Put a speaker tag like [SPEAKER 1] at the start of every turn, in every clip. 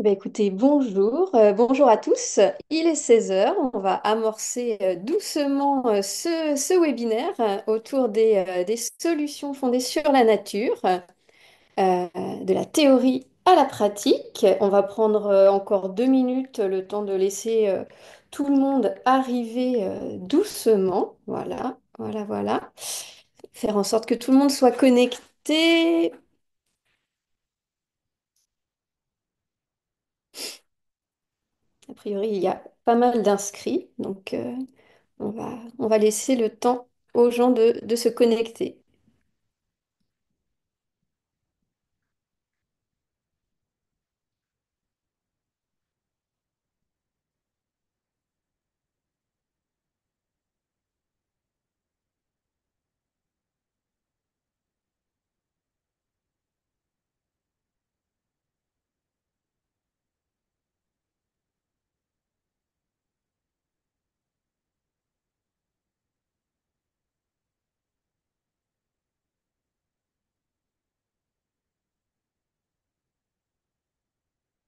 [SPEAKER 1] Écoutez, bonjour, bonjour à tous. Il est 16 heures. On va amorcer doucement ce webinaire autour des solutions fondées sur la nature, de la théorie à la pratique. On va prendre encore 2 minutes, le temps de laisser tout le monde arriver doucement. Voilà, voilà, voilà. Faire en sorte que tout le monde soit connecté. A priori, il y a pas mal d'inscrits, donc on va laisser le temps aux gens de se connecter.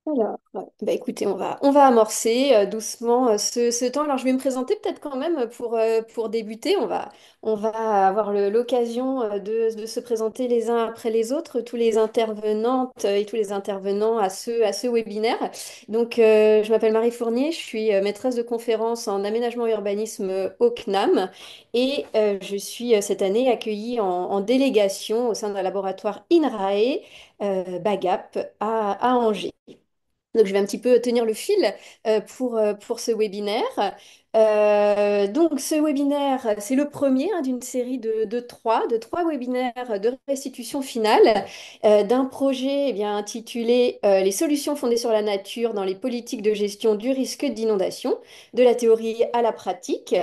[SPEAKER 1] Alors, écoutez, on va amorcer doucement ce temps. Alors, je vais me présenter peut-être quand même pour débuter. On va avoir l'occasion de se présenter les uns après les autres, tous les intervenantes et tous les intervenants à ce webinaire. Donc, je m'appelle Marie Fournier, je suis maîtresse de conférence en aménagement et urbanisme au CNAM et je suis cette année accueillie en délégation au sein d'un laboratoire INRAE BAGAP à Angers. Donc, je vais un petit peu tenir le fil pour ce webinaire. Donc, ce webinaire, c'est le premier d'une série de trois webinaires de restitution finale d'un projet intitulé Les solutions fondées sur la nature dans les politiques de gestion du risque d'inondation, de la théorie à la pratique.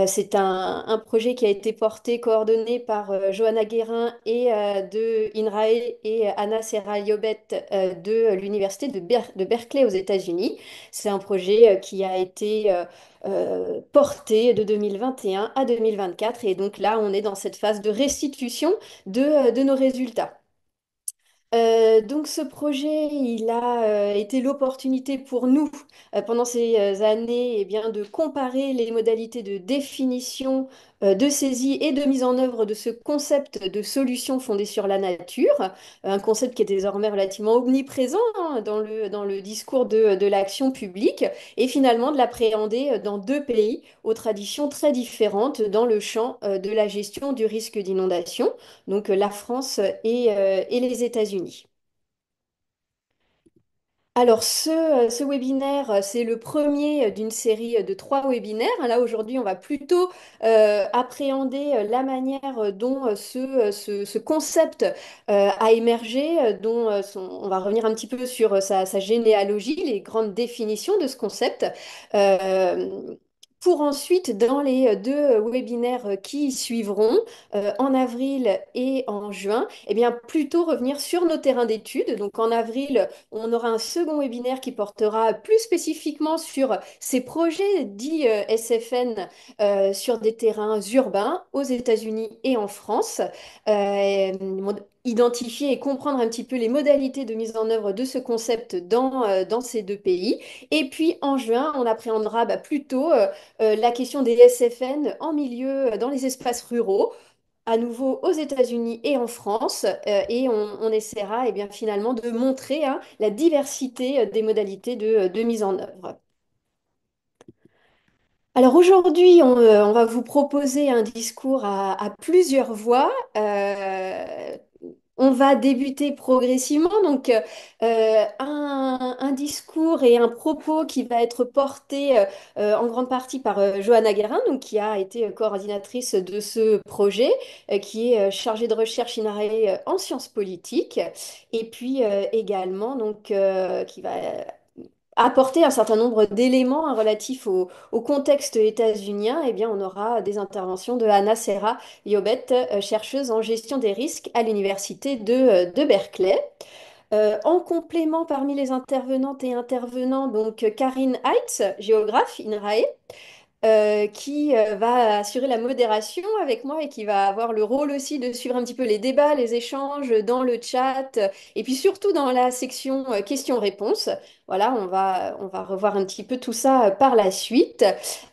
[SPEAKER 1] C'est un projet qui a été porté, coordonné par Johanna Guérin et de INRAE et Anna Serra-Liobet de l'Université de Berkeley aux États-Unis. C'est un projet qui a été porté de 2021 à 2024 et donc là, on est dans cette phase de restitution de nos résultats. Donc ce projet, il a été l'opportunité pour nous, pendant ces années, de comparer les modalités de définition, de saisie et de mise en œuvre de ce concept de solution fondée sur la nature, un concept qui est désormais relativement omniprésent dans le discours de l'action publique, et finalement de l'appréhender dans deux pays aux traditions très différentes dans le champ de la gestion du risque d'inondation, donc la France et les États-Unis. Alors, ce webinaire, c'est le premier d'une série de trois webinaires. Là, aujourd'hui, on va plutôt appréhender la manière dont ce concept a émergé, on va revenir un petit peu sur sa généalogie, les grandes définitions de ce concept. Euh, Pour ensuite, dans les deux webinaires qui suivront, en avril et en juin, plutôt revenir sur nos terrains d'études. Donc en avril, on aura un second webinaire qui portera plus spécifiquement sur ces projets dits SFN sur des terrains urbains aux États-Unis et en France. Euh, Identifier et comprendre un petit peu les modalités de mise en œuvre de ce concept dans ces deux pays. Et puis en juin, on appréhendera plutôt la question des SFN en milieu, dans les espaces ruraux, à nouveau aux États-Unis et en France, et on essaiera finalement de montrer la diversité des modalités de mise en œuvre. Alors aujourd'hui, on va vous proposer un discours à plusieurs voix. On va débuter progressivement, donc un discours et un propos qui va être porté en grande partie par Johanna Guérin, donc, qui a été coordinatrice de ce projet, qui est chargée de recherche INRAE en sciences politiques, et puis également qui va apporter un certain nombre d'éléments relatifs au contexte états-unien. On aura des interventions de Anna Serra Liobet, chercheuse en gestion des risques à l'université de Berkeley. En complément, parmi les intervenantes et intervenants, donc Karine Heitz, géographe INRAE, qui va assurer la modération avec moi et qui va avoir le rôle aussi de suivre un petit peu les débats, les échanges dans le chat et puis surtout dans la section questions-réponses. Voilà, on va revoir un petit peu tout ça par la suite.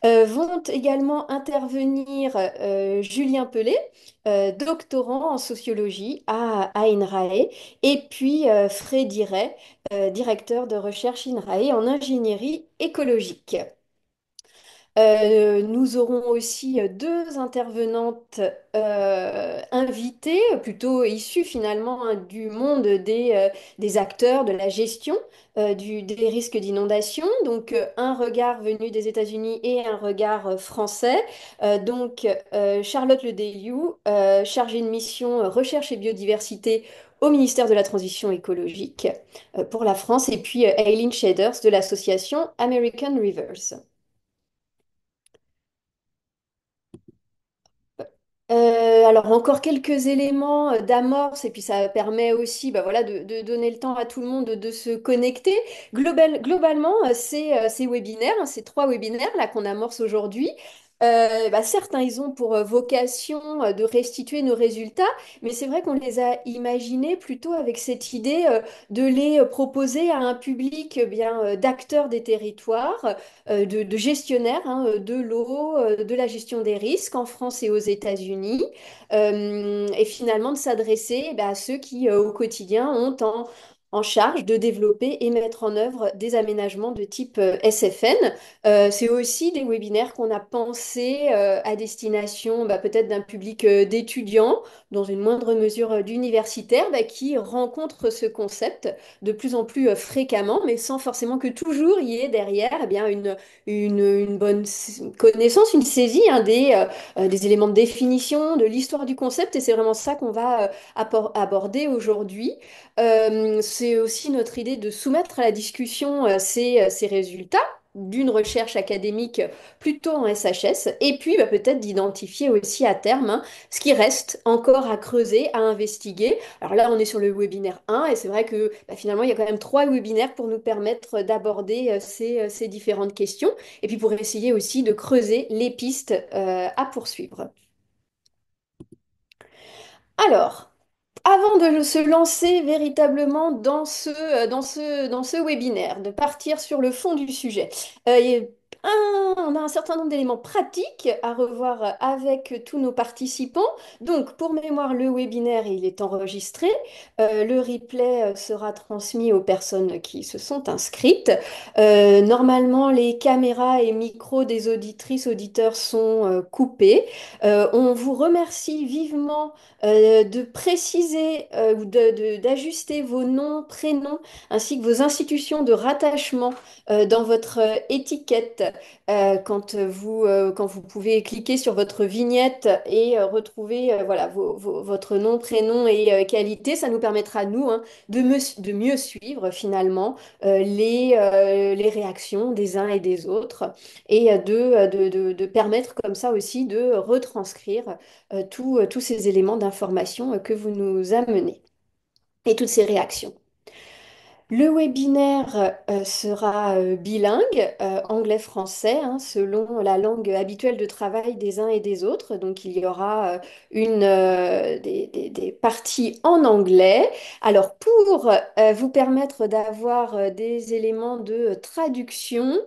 [SPEAKER 1] Vont également intervenir Julien Pellet, doctorant en sociologie à INRAE, et puis Frédéric Ray, directeur de recherche INRAE en ingénierie écologique. Nous aurons aussi deux intervenantes invitées, plutôt issues finalement hein, du monde des acteurs de la gestion des risques d'inondation. Donc un regard venu des États-Unis et un regard français. Charlotte Ledeliou, chargée de mission recherche et biodiversité au ministère de la Transition écologique pour la France, et puis Eileen Shaders de l'association American Rivers. Alors encore quelques éléments d'amorce et puis ça permet aussi bah, voilà, de donner le temps à tout le monde de se connecter. Globalement, ces webinaires, hein, ces trois webinaires là qu'on amorce aujourd'hui, bah, certes, hein, ils ont pour vocation de restituer nos résultats, mais c'est vrai qu'on les a imaginés plutôt avec cette idée de les proposer à un public bien d'acteurs des territoires de gestionnaires hein, de l'eau, de la gestion des risques en France et aux États-Unis, et finalement de s'adresser eh ben, à ceux qui, au quotidien, ont en charge de développer et mettre en œuvre des aménagements de type SFN. C'est aussi des webinaires qu'on a pensés à destination bah, peut-être d'un public d'étudiants, dans une moindre mesure d'universitaires, bah, qui rencontrent ce concept de plus en plus fréquemment, mais sans forcément que toujours il y ait derrière eh bien, une bonne connaissance, une saisie hein, des éléments de définition, de l'histoire du concept, et c'est vraiment ça qu'on va aborder aujourd'hui. C'est aussi notre idée de soumettre à la discussion ces résultats d'une recherche académique plutôt en SHS, et puis bah, peut-être d'identifier aussi à terme hein, ce qui reste encore à creuser, à investiguer. Alors là, on est sur le webinaire 1 et c'est vrai que bah, finalement, il y a quand même trois webinaires pour nous permettre d'aborder ces différentes questions et puis pour essayer aussi de creuser les pistes à poursuivre. Alors, avant de se lancer véritablement dans ce webinaire, de partir sur le fond du sujet, il y a on a un certain nombre d'éléments pratiques à revoir avec tous nos participants. Donc, pour mémoire, le webinaire, il est enregistré. Le replay sera transmis aux personnes qui se sont inscrites. Normalement, les caméras et micros des auditrices, auditeurs sont coupés. On vous remercie vivement de préciser ou d'ajuster vos noms, prénoms, ainsi que vos institutions de rattachement dans votre étiquette quand vous pouvez cliquer sur votre vignette et retrouver voilà, votre nom, prénom et qualité. Ça nous permettra, nous, hein, de mieux suivre finalement les réactions des uns et des autres et de permettre comme ça aussi de retranscrire tous ces éléments d'information que vous nous amenez et toutes ces réactions. Le webinaire sera bilingue, anglais-français, hein, selon la langue habituelle de travail des uns et des autres. Donc, il y aura des parties en anglais. Alors, pour vous permettre d'avoir des éléments de traduction,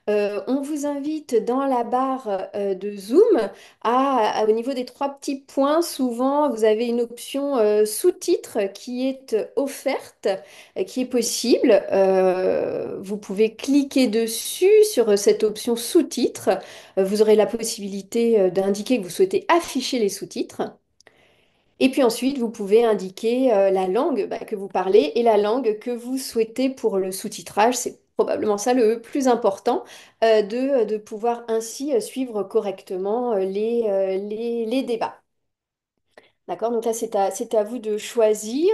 [SPEAKER 1] on vous invite dans la barre de Zoom au niveau des trois petits points. Souvent, vous avez une option sous-titres qui est offerte qui est possible. Vous pouvez cliquer dessus sur cette option sous-titres. Vous aurez la possibilité d'indiquer que vous souhaitez afficher les sous-titres. Et puis ensuite, vous pouvez indiquer la langue bah, que vous parlez et la langue que vous souhaitez pour le sous-titrage. C'est probablement ça le plus important, de pouvoir ainsi suivre correctement les débats. D'accord? Donc là, c'est à vous de choisir.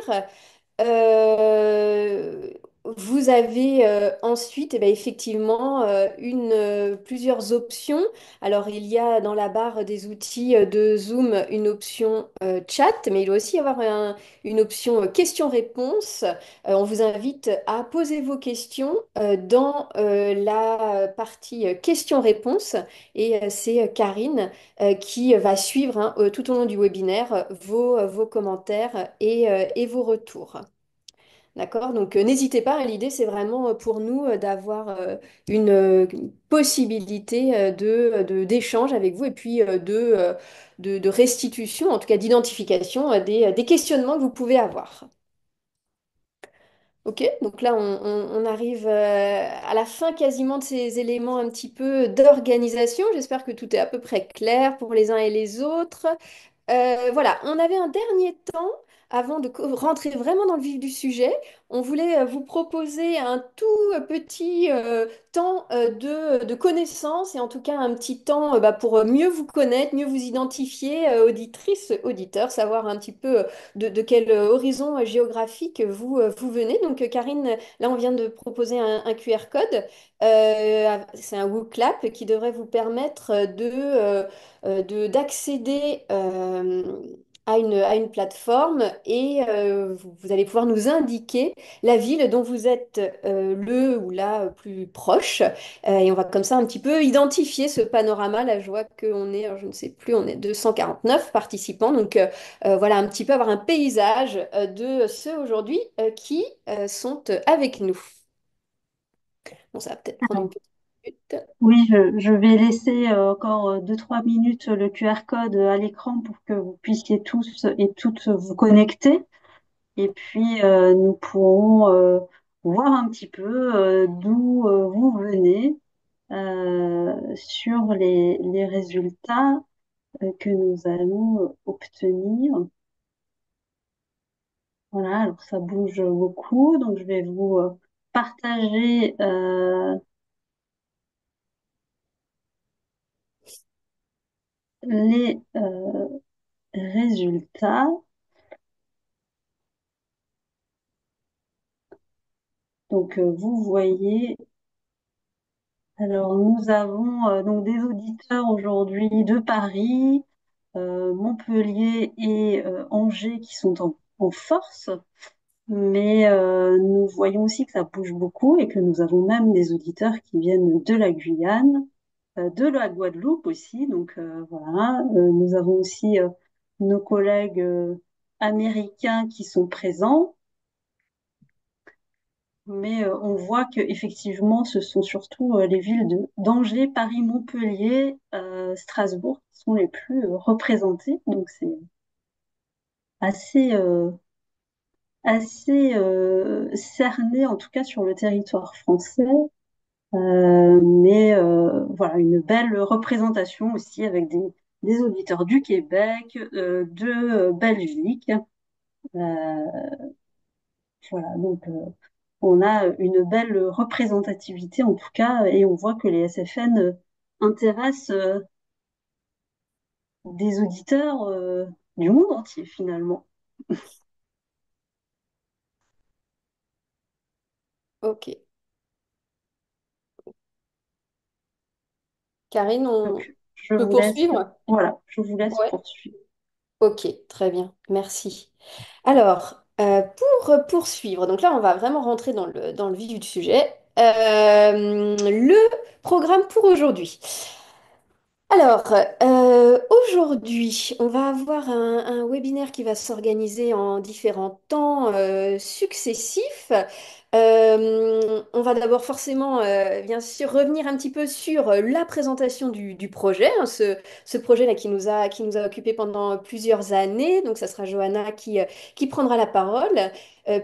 [SPEAKER 1] Euh, Vous avez ensuite eh ben, effectivement plusieurs options. Alors il y a dans la barre des outils de Zoom une option chat, mais il doit aussi y avoir une option questions-réponses. On vous invite à poser vos questions dans la partie questions-réponses et c'est Karine qui va suivre hein, tout au long du webinaire vos commentaires et vos retours. D'accord? Donc n'hésitez pas, hein, l'idée c'est vraiment pour nous d'avoir une possibilité d'échange avec vous et puis de restitution, en tout cas d'identification des questionnements que vous pouvez avoir. Ok, donc là on arrive à la fin quasiment de ces éléments un petit peu d'organisation. J'espère que tout est à peu près clair pour les uns et les autres. Voilà, on avait un dernier temps avant de rentrer vraiment dans le vif du sujet. On voulait vous proposer un tout petit temps de connaissance et en tout cas un petit temps bah, pour mieux vous connaître, mieux vous identifier, auditrice, auditeur, savoir un petit peu de quel horizon géographique vous venez. Donc Karine, là on vient de proposer un QR code. C'est un WooClap qui devrait vous permettre d'accéder à une plateforme et vous allez pouvoir nous indiquer la ville dont vous êtes le ou la plus proche. Et on va comme ça un petit peu identifier ce panorama. Là, je vois qu'on est, alors, je ne sais plus, on est 249 participants. Donc voilà, un petit peu avoir un paysage de ceux aujourd'hui qui sont avec nous. Bon, ça va peut-être prendre une
[SPEAKER 2] Alors,
[SPEAKER 1] petite minute.
[SPEAKER 2] oui, je vais laisser encore 2-3 minutes le QR code à l'écran pour que vous puissiez tous et toutes vous connecter. Et puis, nous pourrons voir un petit peu d'où vous venez sur les résultats que nous allons obtenir. Voilà, alors ça bouge beaucoup, donc je vais vous partager les résultats. Donc, vous voyez, alors nous avons donc des auditeurs aujourd'hui de Paris, Montpellier et Angers qui sont en force, mais nous voyons aussi que ça bouge beaucoup et que nous avons même des auditeurs qui viennent de la Guyane, de la Guadeloupe aussi. Donc voilà, nous avons aussi nos collègues américains qui sont présents. Mais on voit que effectivement, ce sont surtout les villes de d'Angers, Paris, Montpellier, Strasbourg qui sont les plus représentées. Donc c'est assez cerné en tout cas sur le territoire français. Mais voilà, une belle représentation aussi avec des auditeurs du Québec, de Belgique. Euh, voilà, donc on a une belle représentativité en tout cas, et on voit que les SFN intéressent des auditeurs du monde entier finalement.
[SPEAKER 1] Ok. Karine, on
[SPEAKER 2] Donc je
[SPEAKER 1] peut
[SPEAKER 2] vous laisse,
[SPEAKER 1] poursuivre?
[SPEAKER 2] voilà, je vous laisse
[SPEAKER 1] Ouais.
[SPEAKER 2] poursuivre.
[SPEAKER 1] Ok, très bien, merci. Alors, pour poursuivre, donc là, on va vraiment rentrer dans le vif du sujet. Le programme pour aujourd'hui. Alors, aujourd'hui, on va avoir un webinaire qui va s'organiser en différents temps successifs. On va d'abord forcément, bien sûr, revenir un petit peu sur la présentation du projet, hein, ce projet-là qui nous a occupé pendant plusieurs années. Donc, ça sera Johanna qui prendra la parole.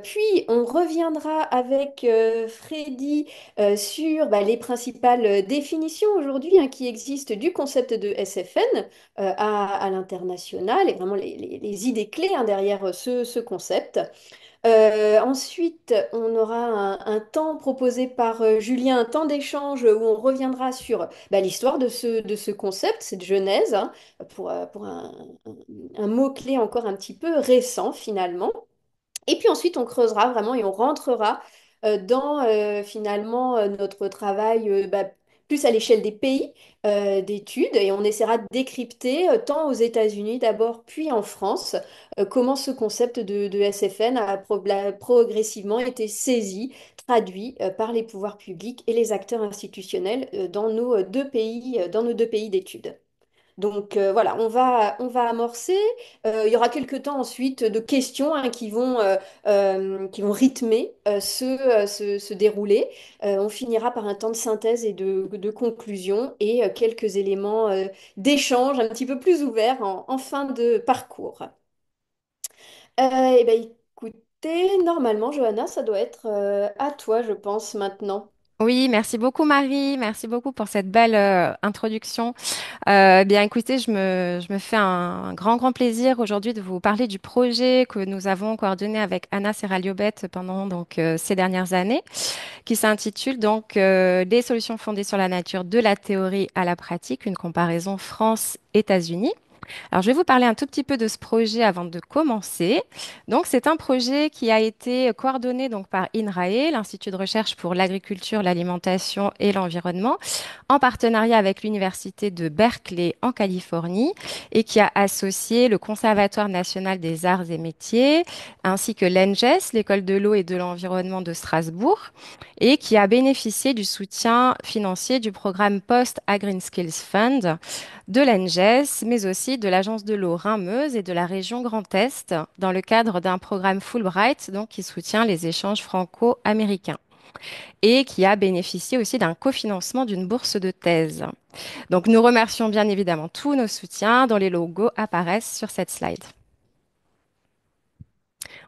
[SPEAKER 1] Puis, on reviendra avec Freddy sur bah, les principales définitions aujourd'hui hein, qui existent du concept de SFN à l'international et vraiment les idées clés hein, derrière ce concept. Ensuite, on aura un temps proposé par Julien, un temps d'échange où on reviendra sur bah, l'histoire de ce concept, cette genèse, hein, pour un mot-clé encore un petit peu récent finalement. Et puis ensuite, on creusera vraiment et on rentrera dans finalement notre travail plus à l'échelle des pays d'études et on essaiera de décrypter tant aux États-Unis d'abord puis en France comment ce concept de SFN a progressivement été saisi, traduit par les pouvoirs publics et les acteurs institutionnels dans nos deux pays d'études. Donc voilà, on va amorcer. Il y aura quelques temps ensuite de questions hein, qui vont rythmer ce déroulé. On finira par un temps de synthèse et de conclusion et quelques éléments d'échange un petit peu plus ouverts en fin de parcours. Eh ben, écoutez, normalement, Johanna, ça doit être à toi, je pense, maintenant.
[SPEAKER 3] Oui, merci beaucoup Marie, merci beaucoup pour cette belle introduction. Bien écoutez, je me fais un grand plaisir aujourd'hui de vous parler du projet que nous avons coordonné avec Anna Serraliobet pendant ces dernières années, qui s'intitule Les solutions fondées sur la nature de la théorie à la pratique, une comparaison France-États-Unis. Alors, je vais vous parler un tout petit peu de ce projet avant de commencer. Donc, c'est un projet qui a été coordonné par INRAE, l'Institut de recherche pour l'agriculture, l'alimentation et l'environnement, en partenariat avec l'Université de Berkeley en Californie et qui a associé le Conservatoire national des arts et métiers ainsi que l'ENGES, l'École de l'eau et de l'environnement de Strasbourg, et qui a bénéficié du soutien financier du programme Post-Green Skills Fund de l'ENGES, mais aussi de l'Agence de l'eau Rhin-Meuse et de la région Grand Est, dans le cadre d'un programme Fulbright, qui soutient les échanges franco-américains et qui a bénéficié aussi d'un cofinancement d'une bourse de thèse. Donc, nous remercions bien évidemment tous nos soutiens dont les logos apparaissent sur cette slide.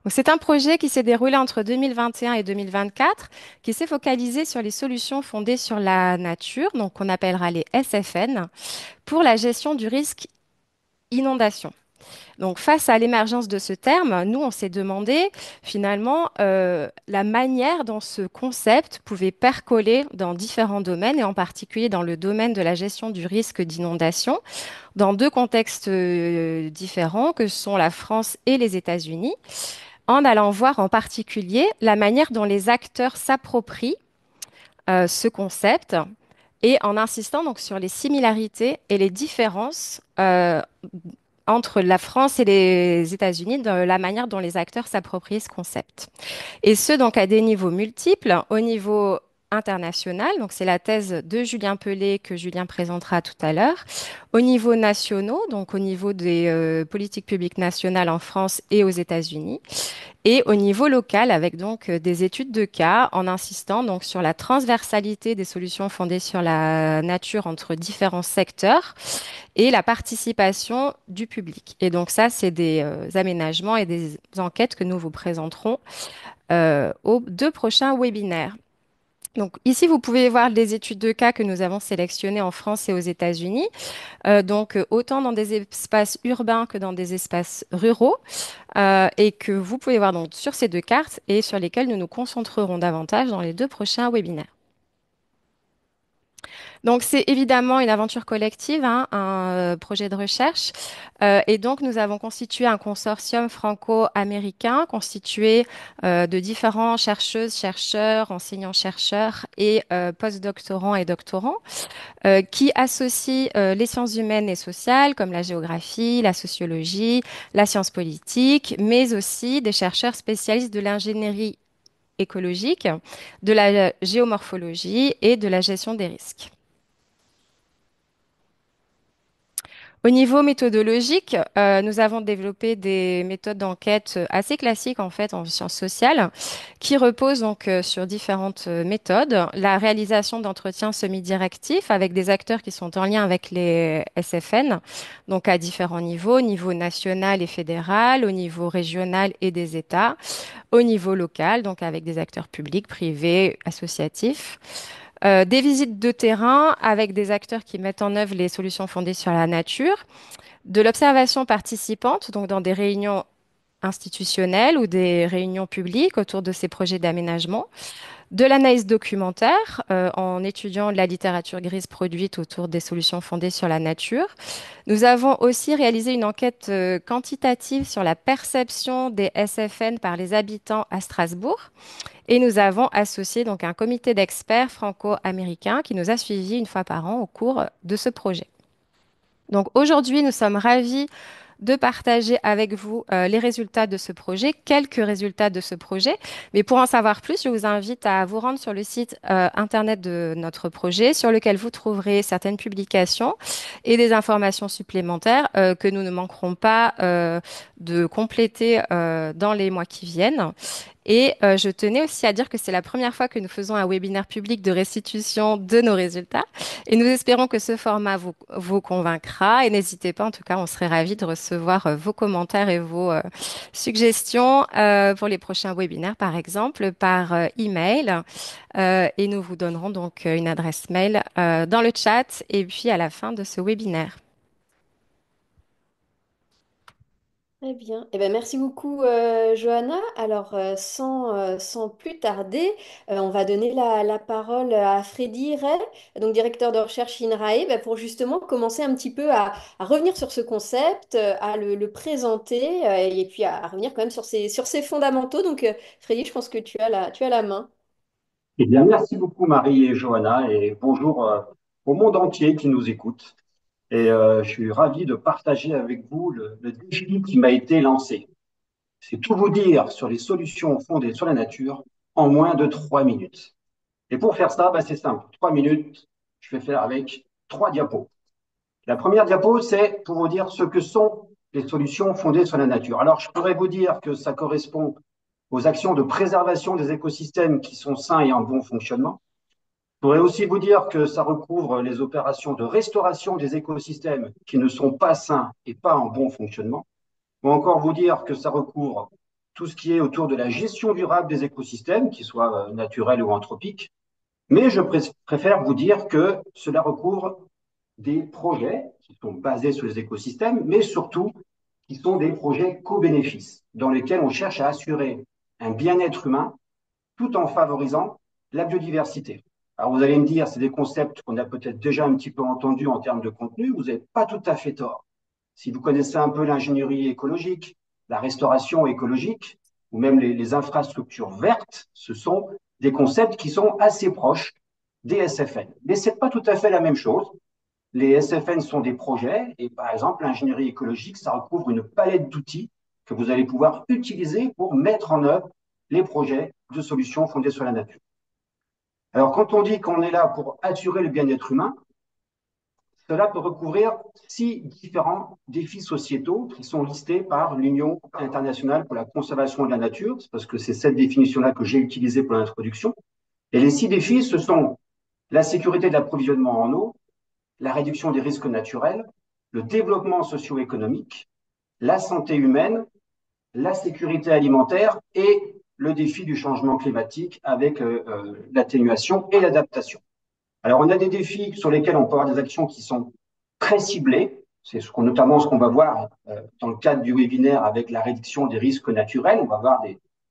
[SPEAKER 3] Donc, c'est un projet qui s'est déroulé entre 2021 et 2024, qui s'est focalisé sur les solutions fondées sur la nature, donc qu'on appellera les SFN, pour la gestion du risque inondation. Donc, face à l'émergence de ce terme, nous, on s'est demandé finalement la manière dont ce concept pouvait percoler dans différents domaines, et en particulier dans le domaine de la gestion du risque d'inondation, dans deux contextes différents que sont la France et les États-Unis, en allant voir en particulier la manière dont les acteurs s'approprient ce concept et en insistant donc sur les similarités et les différences entre la France et les États-Unis dans la manière dont les acteurs s'approprient ce concept. Et ce, donc, à des niveaux multiples. Au niveau international, donc c'est la thèse de Julien Pelé que Julien présentera tout à l'heure. Au niveau national, donc au niveau des politiques publiques nationales en France et aux États-Unis. Et au niveau local, avec des études de cas, en insistant donc sur la transversalité des solutions fondées sur la nature entre différents secteurs et la participation du public. Et donc ça, c'est des aménagements et des enquêtes que nous vous présenterons aux deux prochains webinaires. Donc ici, vous pouvez voir les études de cas que nous avons sélectionnées en France et aux États-Unis, autant dans des espaces urbains que dans des espaces ruraux, et que vous pouvez voir donc sur ces deux cartes et sur lesquelles nous nous concentrerons davantage dans les deux prochains webinaires. Donc, c'est évidemment une aventure collective, hein, un projet de recherche. Et donc, nous avons constitué un consortium franco-américain constitué de différents chercheuses, chercheurs, enseignants-chercheurs et postdoctorants et doctorants qui associent les sciences humaines et sociales comme la géographie, la sociologie, la science politique, mais aussi des chercheurs spécialistes de l'ingénierie écologique, de la géomorphologie et de la gestion des risques. Au niveau méthodologique, nous avons développé des méthodes d'enquête assez classiques en fait en sciences sociales, qui reposent sur différentes méthodes. La réalisation d'entretiens semi-directifs avec des acteurs qui sont en lien avec les SFN, donc à différents niveaux, au niveau national et fédéral, au niveau régional et des États, au niveau local, donc avec des acteurs publics, privés, associatifs. Des visites de terrain avec des acteurs qui mettent en œuvre les solutions fondées sur la nature, de l'observation participante, donc dans des réunions institutionnelles ou des réunions publiques autour de ces projets d'aménagement, de l'analyse documentaire en étudiant la littérature grise produite autour des solutions fondées sur la nature. Nous avons aussi réalisé une enquête quantitative sur la perception des SFN par les habitants à Strasbourg. Et nous avons associé donc un comité d'experts franco-américains qui nous a suivis une fois par an au cours de ce projet. Donc aujourd'hui, nous sommes ravis de partager avec vous les résultats de ce projet, quelques résultats de ce projet. Mais pour en savoir plus, je vous invite à vous rendre sur le site internet de notre projet, sur lequel vous trouverez certaines publications et des informations supplémentaires que nous ne manquerons pas de compléter dans les mois qui viennent. Et je tenais aussi à dire que c'est la première fois que nous faisons un webinaire public de restitution de nos résultats. Et nous espérons que ce format vous convaincra. Et n'hésitez pas, en tout cas, on serait ravis de recevoir vos commentaires et vos suggestions pour les prochains webinaires, par exemple, par email. Et nous vous donnerons donc une adresse mail dans le chat et puis à la fin de ce webinaire.
[SPEAKER 1] Très bien. Eh ben, merci beaucoup, Johanna. Alors, sans plus tarder, on va donner la parole à Freddy Ray, donc directeur de recherche INRAE, ben, pour justement commencer un petit peu à revenir sur ce concept, à le présenter, et puis à revenir quand même sur ses fondamentaux. Donc, Freddy, je pense que tu as la main.
[SPEAKER 4] Eh bien, merci beaucoup Marie et Johanna et bonjour au monde entier qui nous écoute. Je suis ravi de partager avec vous le défi qui m'a été lancé. C'est tout vous dire sur les solutions fondées sur la nature en moins de 3 minutes. Et pour faire ça, bah, c'est simple. 3 minutes, je vais faire avec 3 diapos. La première diapo, c'est pour vous dire ce que sont les solutions fondées sur la nature. Alors, je pourrais vous dire que ça correspond aux actions de préservation des écosystèmes qui sont sains et en bon fonctionnement. Je pourrais aussi vous dire que ça recouvre les opérations de restauration des écosystèmes qui ne sont pas sains et pas en bon fonctionnement, ou encore vous dire que ça recouvre tout ce qui est autour de la gestion durable des écosystèmes, qu'ils soient naturels ou anthropiques. Mais je préfère vous dire que cela recouvre des projets qui sont basés sur les écosystèmes, mais surtout qui sont des projets co-bénéfices, dans lesquels on cherche à assurer un bien-être humain tout en favorisant la biodiversité. Alors vous allez me dire, c'est des concepts qu'on a peut-être déjà un petit peu entendus en termes de contenu, vous n'avez pas tout à fait tort. Si vous connaissez un peu l'ingénierie écologique, la restauration écologique, ou même les infrastructures vertes, ce sont des concepts qui sont assez proches des SFN. Mais ce n'est pas tout à fait la même chose. Les SFN sont des projets et par exemple, l'ingénierie écologique, ça recouvre une palette d'outils que vous allez pouvoir utiliser pour mettre en œuvre les projets de solutions fondées sur la nature. Alors, quand on dit qu'on est là pour assurer le bien-être humain, cela peut recouvrir 6 différents défis sociétaux qui sont listés par l'Union internationale pour la conservation de la nature, parce que c'est cette définition-là que j'ai utilisée pour l'introduction. Et les 6 défis, ce sont la sécurité de l'approvisionnement en eau, la réduction des risques naturels, le développement socio-économique, la santé humaine, la sécurité alimentaire et le défi du changement climatique avec l'atténuation et l'adaptation. Alors, on a des défis sur lesquels on peut avoir des actions qui sont très ciblées. C'est notamment ce qu'on va voir dans le cadre du webinaire avec la réduction des risques naturels. On va voir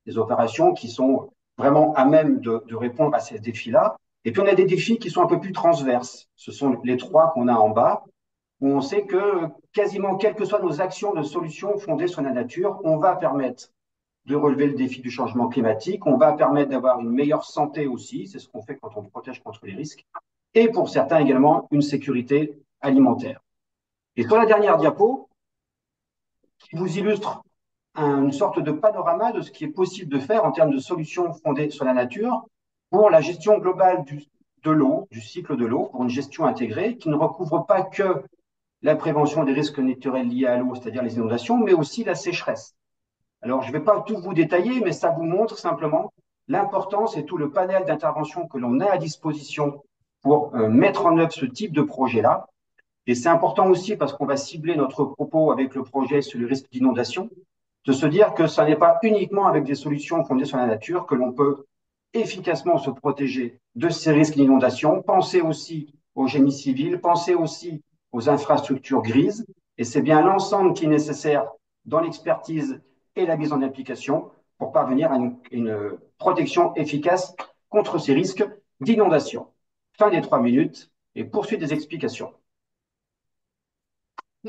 [SPEAKER 4] des opérations qui sont vraiment à même de répondre à ces défis-là. Et puis, on a des défis qui sont un peu plus transverses. Ce sont les 3 qu'on a en bas, où on sait que quasiment quelles que soient nos actions de solutions fondées sur la nature, on va permettre de relever le défi du changement climatique, on va permettre d'avoir une meilleure santé aussi, c'est ce qu'on fait quand on protège contre les risques, et pour certains également une sécurité alimentaire. Et sur la dernière diapo, qui vous illustre une sorte de panorama de ce qui est possible de faire en termes de solutions fondées sur la nature pour la gestion globale de l'eau, du cycle de l'eau, pour une gestion intégrée qui ne recouvre pas que la prévention des risques naturels liés à l'eau, c'est-à-dire les inondations, mais aussi la sécheresse. Alors, je ne vais pas tout vous détailler, mais ça vous montre simplement l'importance et tout le panel d'interventions que l'on a à disposition pour mettre en œuvre ce type de projet-là. Et c'est important aussi parce qu'on va cibler notre propos avec le projet sur le risque d'inondation, de se dire que ce n'est pas uniquement avec des solutions fondées sur la nature que l'on peut efficacement se protéger de ces risques d'inondation. Pensez aussi au génie civil, pensez aussi aux infrastructures grises. Et c'est bien l'ensemble qui est nécessaire dans l'expertise et la mise en application pour parvenir à une protection efficace contre ces risques d'inondation. Fin des 3 minutes et poursuite des explications.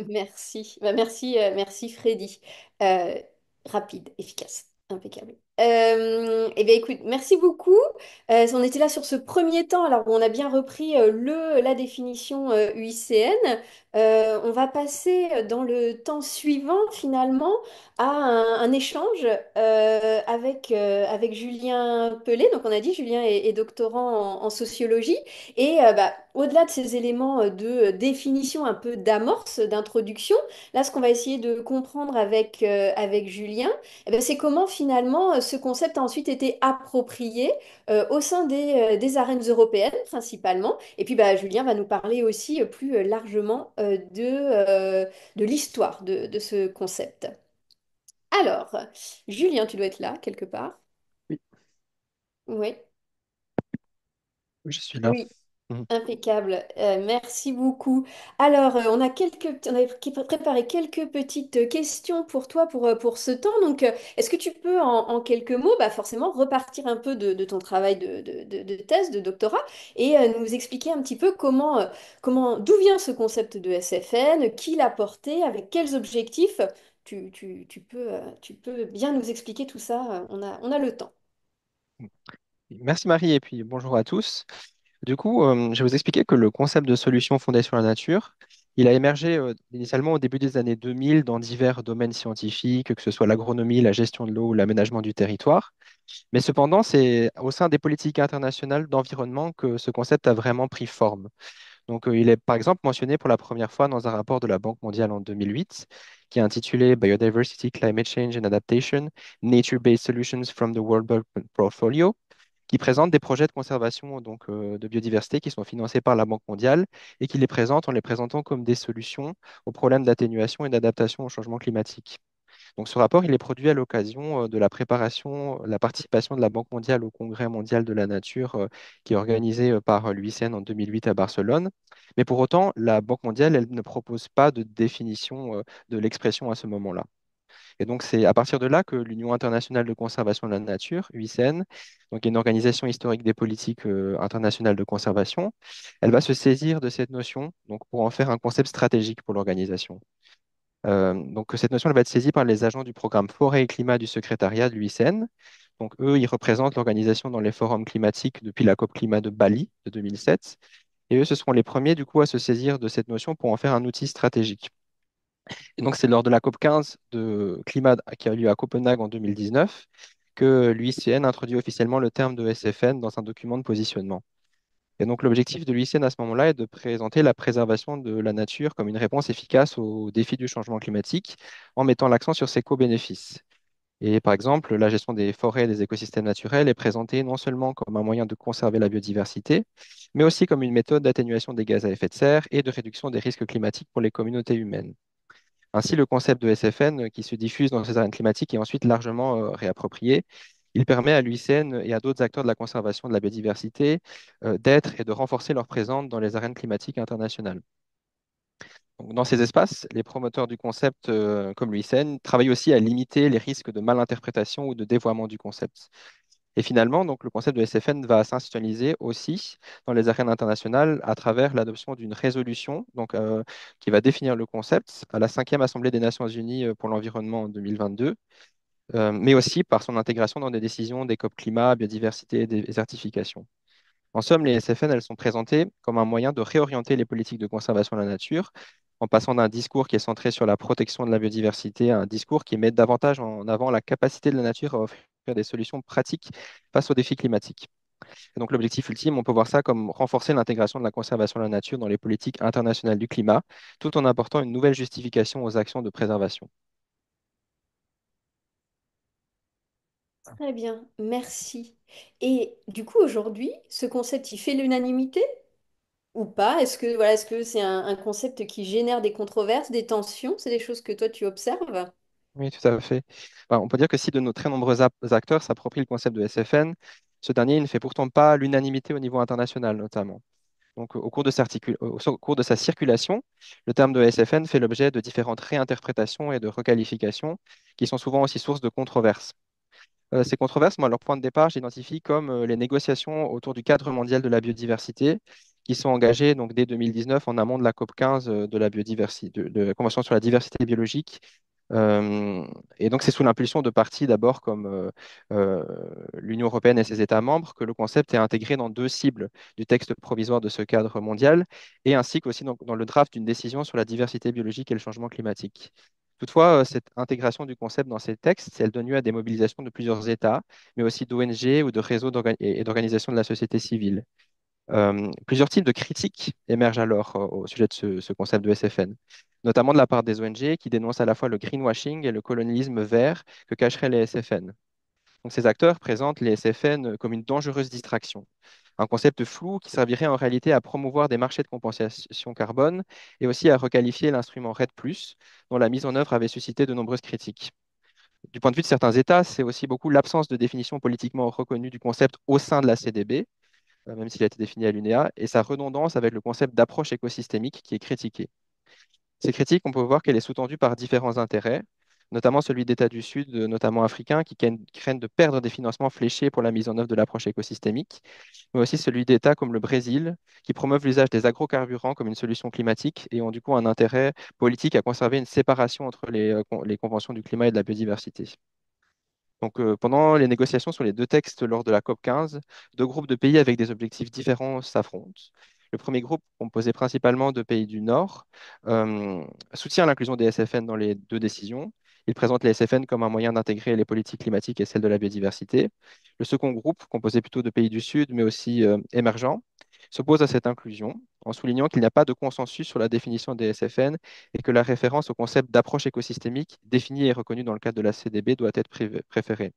[SPEAKER 1] Merci. Bah, merci, merci Freddy. Euh, Rapide, efficace, impeccable. Eh bien, écoute, merci beaucoup. On était là sur ce premier temps. Alors, on a bien repris la définition UICN. On va passer dans le temps suivant, finalement, à un échange avec Julien Pelé. Donc, on a dit, Julien est doctorant en sociologie. Et bah, au-delà de ces éléments de définition, un peu d'amorce, d'introduction, là, ce qu'on va essayer de comprendre avec Julien, eh ben, c'est comment finalement ce concept a ensuite été approprié au sein des arènes européennes principalement. Et puis bah, Julien va nous parler aussi plus largement de l'histoire de ce concept. Alors, Julien, tu dois être là quelque part.
[SPEAKER 5] Oui,
[SPEAKER 1] Oui.
[SPEAKER 5] je suis là.
[SPEAKER 1] Oui.
[SPEAKER 5] Mhm.
[SPEAKER 1] Impeccable, merci beaucoup. Alors, on avait préparé quelques petites questions pour toi pour ce temps. Donc, est-ce que tu peux en quelques mots, bah forcément, repartir un peu de ton travail de thèse, de doctorat, et nous expliquer un petit peu d'où vient ce concept de SFN, qui l'a porté, avec quels objectifs. Tu peux bien nous expliquer tout ça, on a le temps.
[SPEAKER 5] Merci Marie et puis bonjour à tous. Du coup, je vais vous expliquer que le concept de solution fondée sur la nature, il a émergé initialement au début des années 2000 dans divers domaines scientifiques, que ce soit l'agronomie, la gestion de l'eau ou l'aménagement du territoire. Mais cependant, c'est au sein des politiques internationales d'environnement que ce concept a vraiment pris forme. Donc, il est par exemple mentionné pour la première fois dans un rapport de la Banque mondiale en 2008, qui est intitulé Biodiversity, Climate Change and Adaptation, Nature-Based Solutions from the World Bank Portfolio, qui présente des projets de conservation de biodiversité qui sont financés par la Banque mondiale et qui les présente en les présentant comme des solutions aux problèmes d'atténuation et d'adaptation au changement climatique. Donc, ce rapport, il est produit à l'occasion de la préparation, la participation de la Banque mondiale au Congrès mondial de la nature qui est organisé par l'UICN en 2008 à Barcelone. Mais pour autant, la Banque mondiale, elle ne propose pas de définition de l'expression à ce moment-là. Et donc, c'est à partir de là que l'Union internationale de conservation de la nature, UICN, donc une organisation historique des politiques internationales de conservation, elle va se saisir de cette notion donc, pour en faire un concept stratégique pour l'organisation. Donc, cette notion elle va être saisie par les agents du programme Forêt et Climat du secrétariat de l'UICN. Donc, eux, ils représentent l'organisation dans les forums climatiques depuis la COP Climat de Bali de 2007. Et eux, ce seront les premiers, du coup, à se saisir de cette notion pour en faire un outil stratégique. Et donc, c'est lors de la COP 15 de climat qui a eu lieu à Copenhague en 2019 que l'UICN introduit officiellement le terme de SFN dans un document de positionnement. Et donc, l'objectif de l'UICN à ce moment-là est de présenter la préservation de la nature comme une réponse efficace aux défis du changement climatique en mettant l'accent sur ses co-bénéfices. Et par exemple, la gestion des forêts et des écosystèmes naturels est présentée non seulement comme un moyen de conserver la biodiversité, mais aussi comme une méthode d'atténuation des gaz à effet de serre et de réduction des risques climatiques pour les communautés humaines. Ainsi, le concept de SFN qui se diffuse dans ces arènes climatiques est ensuite largement réapproprié. Il permet à l'UICN et à d'autres acteurs de la conservation de la biodiversité d'être et de renforcer leur présence dans les arènes climatiques internationales. Donc, dans ces espaces, les promoteurs du concept, comme l'UICN, travaillent aussi à limiter les risques de malinterprétation ou de dévoiement du concept. Et finalement, donc, le concept de SFN va s'institutionnaliser aussi dans les arènes internationales à travers l'adoption d'une résolution qui va définir le concept à la 5e Assemblée des Nations Unies pour l'environnement en 2022, mais aussi par son intégration dans des décisions des COP climat, biodiversité et désertification. En somme, les SFN, elles sont présentées comme un moyen de réorienter les politiques de conservation de la nature en passant d'un discours qui est centré sur la protection de la biodiversité à un discours qui met davantage en avant la capacité de la nature à offrir des solutions pratiques face aux défis climatiques. Et donc l'objectif ultime, on peut voir ça comme renforcer l'intégration de la conservation de la nature dans les politiques internationales du climat, tout en apportant une nouvelle justification aux actions de préservation.
[SPEAKER 1] Très bien, merci. Et du coup, aujourd'hui, ce concept, il fait l'unanimité ou pas? Est-ce que c'est un concept qui génère des controverses, des tensions? C'est des choses que toi, tu observes?
[SPEAKER 5] Oui, tout à fait. Ben, on peut dire que si de nos très nombreux acteurs s'approprient le concept de SFN, ce dernier il ne fait pourtant pas l'unanimité au niveau international notamment. Donc, au cours de sa circulation, le terme de SFN fait l'objet de différentes réinterprétations et de requalifications qui sont souvent aussi source de controverses. Ces controverses, moi, leur point de départ, j'identifie comme les négociations autour du cadre mondial de la biodiversité qui sont engagées donc, dès 2019 en amont de la COP 15 de la biodiversité, de la Convention sur la diversité biologique. Euh, et donc, c'est sous l'impulsion de partis d'abord comme euh, l'Union européenne et ses États membres que le concept est intégré dans deux cibles du texte provisoire de ce cadre mondial et ainsi qu'aussi dans le draft d'une décision sur la diversité biologique et le changement climatique. Toutefois, cette intégration du concept dans ces textes, elle donne lieu à des mobilisations de plusieurs États, mais aussi d'ONG ou de réseaux et d'organisations de la société civile. Plusieurs types de critiques émergent alors au sujet de ce concept de SFN, notamment de la part des ONG qui dénoncent à la fois le greenwashing et le colonialisme vert que cacheraient les SFN. Donc, ces acteurs présentent les SFN comme une dangereuse distraction, un concept flou qui servirait en réalité à promouvoir des marchés de compensation carbone et aussi à requalifier l'instrument REDD+, dont la mise en œuvre avait suscité de nombreuses critiques. Du point de vue de certains États, c'est aussi beaucoup l'absence de définition politiquement reconnue du concept au sein de la CDB, même s'il a été défini à l'UNEA, et sa redondance avec le concept d'approche écosystémique qui est critiqué. Ces critiques, on peut voir qu'elle est sous-tendue par différents intérêts, notamment celui d'États du Sud, notamment africains, qui craignent de perdre des financements fléchés pour la mise en œuvre de l'approche écosystémique, mais aussi celui d'États comme le Brésil, qui promeuvent l'usage des agrocarburants comme une solution climatique et ont du coup un intérêt politique à conserver une séparation entre les conventions du climat et de la biodiversité. Donc, pendant les négociations sur les deux textes lors de la COP 15, deux groupes de pays avec des objectifs différents s'affrontent. Le premier groupe, composé principalement de pays du Nord, euh, soutient l'inclusion des SFN dans les deux décisions. Il présente les SFN comme un moyen d'intégrer les politiques climatiques et celles de la biodiversité. Le second groupe, composé plutôt de pays du Sud, mais aussi émergents, s'oppose à cette inclusion en soulignant qu'il n'y a pas de consensus sur la définition des SFN et que la référence au concept d'approche écosystémique définie et reconnue dans le cadre de la CDB doit être préférée.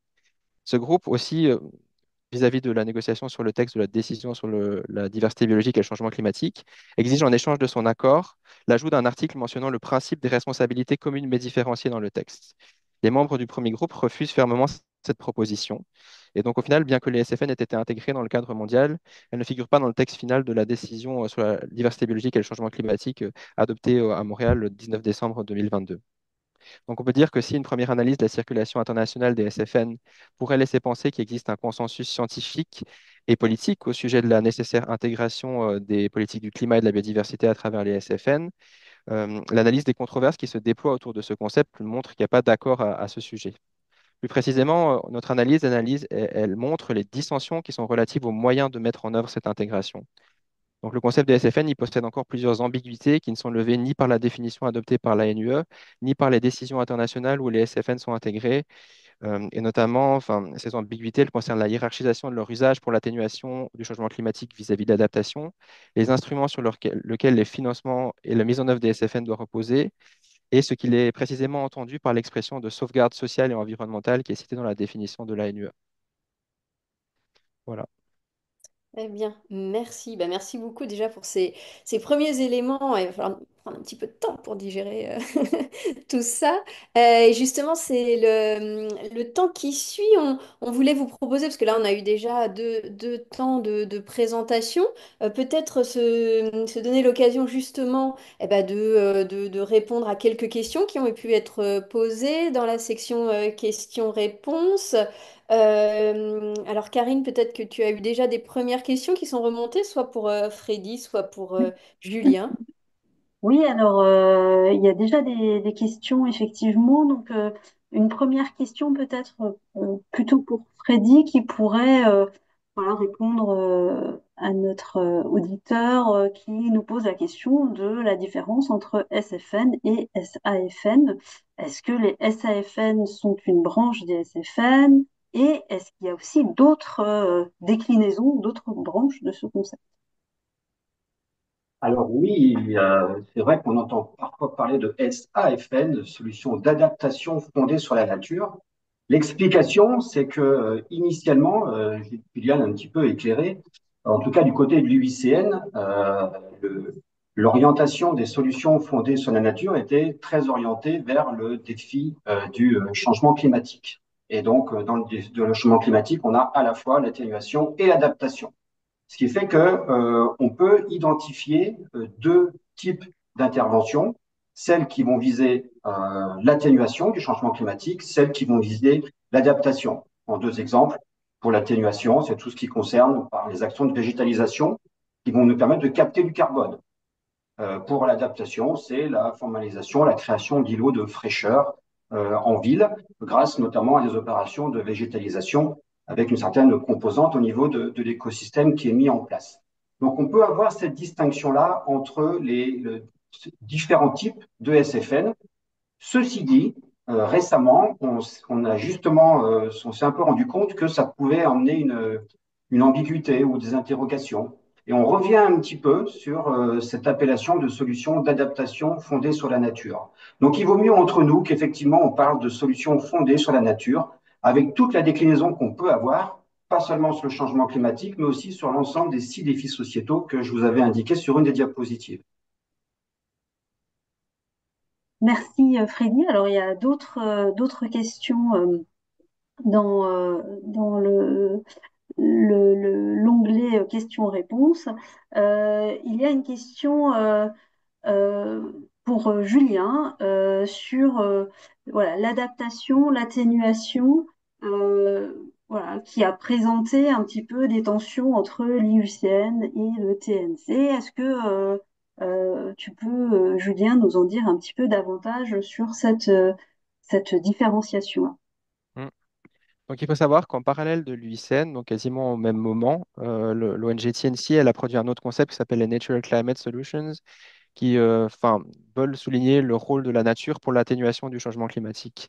[SPEAKER 5] Ce groupe aussi, vis-à-vis de la négociation sur le texte de la décision sur la diversité biologique et le changement climatique, exige en échange de son accord l'ajout d'un article mentionnant le principe des responsabilités communes mais différenciées dans le texte. Les membres du premier groupe refusent fermement cette proposition. Et donc, au final, bien que les SFN aient été intégrés dans le cadre mondial, elles ne figurent pas dans le texte final de la décision sur la diversité biologique et le changement climatique adoptée à Montréal le 19 décembre 2022. Donc, on peut dire que si une première analyse de la circulation internationale des SFN pourrait laisser penser qu'il existe un consensus scientifique et politique au sujet de la nécessaire intégration des politiques du climat et de la biodiversité à travers les SFN, l'analyse des controverses qui se déploient autour de ce concept montre qu'il n'y a pas d'accord à ce sujet. Plus précisément, notre analyse, elle montre les dissensions qui sont relatives aux moyens de mettre en œuvre cette intégration. Donc, le concept de SFN, il possède encore plusieurs ambiguïtés qui ne sont levées ni par la définition adoptée par l'ANUE, ni par les décisions internationales où les SFN sont intégrés. Et notamment, enfin, ces ambiguïtés elles concernent la hiérarchisation de leur usage pour l'atténuation du changement climatique vis-à-vis de l'adaptation, les instruments sur lesquels les financements et la mise en œuvre des SFN doivent reposer, et ce qu'il est précisément entendu par l'expression de sauvegarde sociale et environnementale qui est citée dans la définition de l'ANUE. Voilà.
[SPEAKER 1] Eh bien, merci. Bah, merci beaucoup déjà pour ces premiers éléments. Il va falloir prendre un petit peu de temps pour digérer tout ça. Et justement, c'est le temps qui suit. On voulait vous proposer, parce que là, on a eu déjà deux temps de présentation, peut-être se donner l'occasion justement de répondre à quelques questions qui ont pu être posées dans la section questions-réponses. Alors Karine, peut-être que tu as eu déjà des premières questions qui sont remontées, soit pour Freddy, soit pour Julien.
[SPEAKER 2] Oui, alors il y a déjà des questions effectivement. Donc une première question peut-être plutôt pour Freddy qui pourrait voilà, répondre à notre auditeur qui nous pose la question de la différence entre SFN et SAFN. Est-ce que les SAFN sont une branche des SFN et est-ce qu'il y a aussi d'autres déclinaisons, d'autres branches de ce concept?
[SPEAKER 4] Alors oui, c'est vrai qu'on entend parfois parler de SAFN, solution d'adaptation fondée sur la nature. L'explication, c'est que initialement, Julian a un petit peu éclairé, en tout cas du côté de l'UICN, l'orientation des solutions fondées sur la nature était très orientée vers le défi du changement climatique. Et donc, dans le changement climatique, on a à la fois l'atténuation et l'adaptation. Ce qui fait que on peut identifier deux types d'interventions, celles qui vont viser l'atténuation du changement climatique, celles qui vont viser l'adaptation. En deux exemples. Pour l'atténuation, c'est tout ce qui concerne par les actions de végétalisation qui vont nous permettre de capter du carbone. Pour l'adaptation, c'est la formalisation, la création d'îlots de fraîcheur en ville, grâce notamment à des opérations de végétalisation avec une certaine composante au niveau de l'écosystème qui est mis en place. Donc on peut avoir cette distinction-là entre les différents types de SFN. Ceci dit, récemment, on a justement, on s'est un peu rendu compte que ça pouvait emmener une ambiguïté ou des interrogations. Et on revient un petit peu sur cette appellation de solution d'adaptation fondée sur la nature. Donc il vaut mieux entre nous qu'effectivement on parle de solution fondée sur la nature, avec toute la déclinaison qu'on peut avoir, pas seulement sur le changement climatique, mais aussi sur l'ensemble des 6 défis sociétaux que je vous avais indiqués sur une des diapositives.
[SPEAKER 2] Merci Freddy. Alors il y a d'autres questions dans l'onglet questions-réponses. Il y a une question euh, pour Julien sur voilà, l'adaptation, l'atténuation, euh, voilà, qui a présenté un petit peu des tensions entre l'IUCN et le TNC. Est-ce que tu peux, Julien, nous en dire un petit peu davantage sur cette différenciation-là?
[SPEAKER 5] Mm. Donc, il faut savoir qu'en parallèle de l'UICN, donc quasiment au même moment, l'ONG TNC, elle a produit un autre concept qui s'appelle les Natural Climate Solutions, qui veulent souligner le rôle de la nature pour l'atténuation du changement climatique.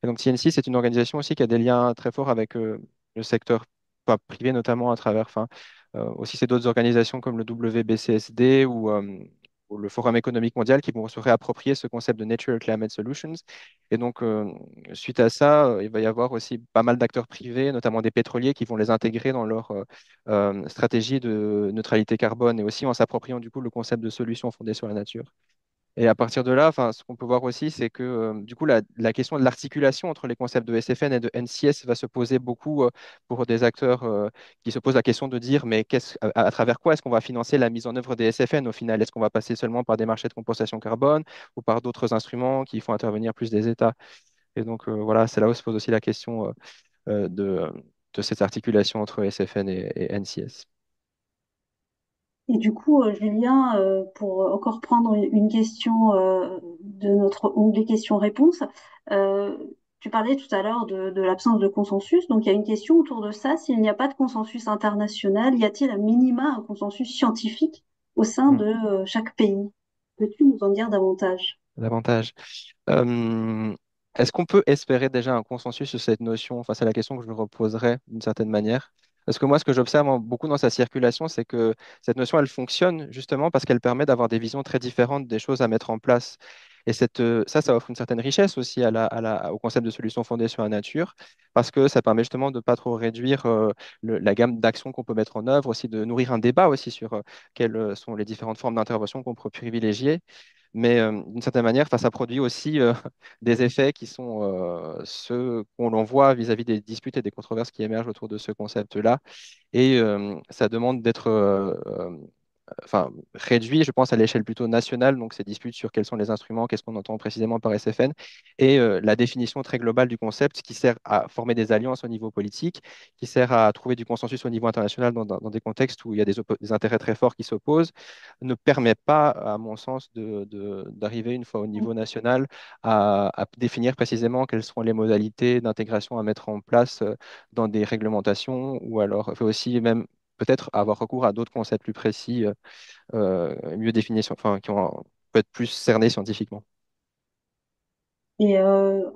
[SPEAKER 5] Et donc TNC, c'est une organisation aussi qui a des liens très forts avec le secteur pas privé, notamment à travers, aussi c'est d'autres organisations comme le WBCSD ou le Forum économique mondial qui vont se réapproprier ce concept de Natural Climate Solutions. Et donc, suite à ça, il va y avoir aussi pas mal d'acteurs privés, notamment des pétroliers, qui vont les intégrer dans leur stratégie de neutralité carbone et aussi en s'appropriant du coup le concept de solution fondée sur la nature. Et à partir de là, ce qu'on peut voir aussi, c'est que du coup, la question de l'articulation entre les concepts de SFN et de NCS va se poser beaucoup pour des acteurs qui se posent la question de dire, mais à travers quoi est-ce qu'on va financer la mise en œuvre des SFN au final? Est-ce qu'on va passer seulement par des marchés de compensation carbone ou par d'autres instruments qui font intervenir plus des États? Et donc, voilà, c'est là où se pose aussi la question euh, de, de cette articulation entre SFN et NCS.
[SPEAKER 2] Et du coup, Julien, pour encore prendre une question de notre onglet questions-réponses, euh, tu parlais tout à l'heure de l'absence de consensus. Donc, il y a une question autour de ça. S'il n'y a pas de consensus international, y a-t-il à minima un consensus scientifique au sein
[SPEAKER 5] Hmm,
[SPEAKER 2] de chaque pays? Peux-tu nous en dire davantage?
[SPEAKER 5] davantage. Euh, Est-ce qu'on peut espérer déjà un consensus sur cette notion? Enfin, c'est la question que je me reposerai d'une certaine manière. Parce que moi, ce que j'observe beaucoup dans sa circulation, c'est que cette notion, elle fonctionne justement parce qu'elle permet d'avoir des visions très différentes des choses à mettre en place. Et ça offre une certaine richesse aussi au concept de solution fondée sur la nature, parce que ça permet justement de ne pas trop réduire la gamme d'actions qu'on peut mettre en œuvre, aussi de nourrir un débat aussi sur quelles sont les différentes formes d'intervention qu'on peut privilégier. Mais d'une certaine manière, ça produit aussi des effets qui sont ceux qu'on l'on voit vis-à-vis des disputes et des controverses qui émergent autour de ce concept-là. Et ça demande d'être réduit, je pense, à l'échelle plutôt nationale, donc ces disputes sur quels sont les instruments, qu'est-ce qu'on entend précisément par SFN, et la définition très globale du concept qui sert à former des alliances au niveau politique, qui sert à trouver du consensus au niveau international dans des contextes où il y a des intérêts très forts qui s'opposent, ne permet pas, à mon sens, d'arriver une fois au niveau national à définir précisément quelles seront les modalités d'intégration à mettre en place dans des réglementations, ou alors fait aussi même peut-être avoir recours à d'autres concepts plus précis, mieux définis, qui peut être plus cernés scientifiquement.
[SPEAKER 2] Et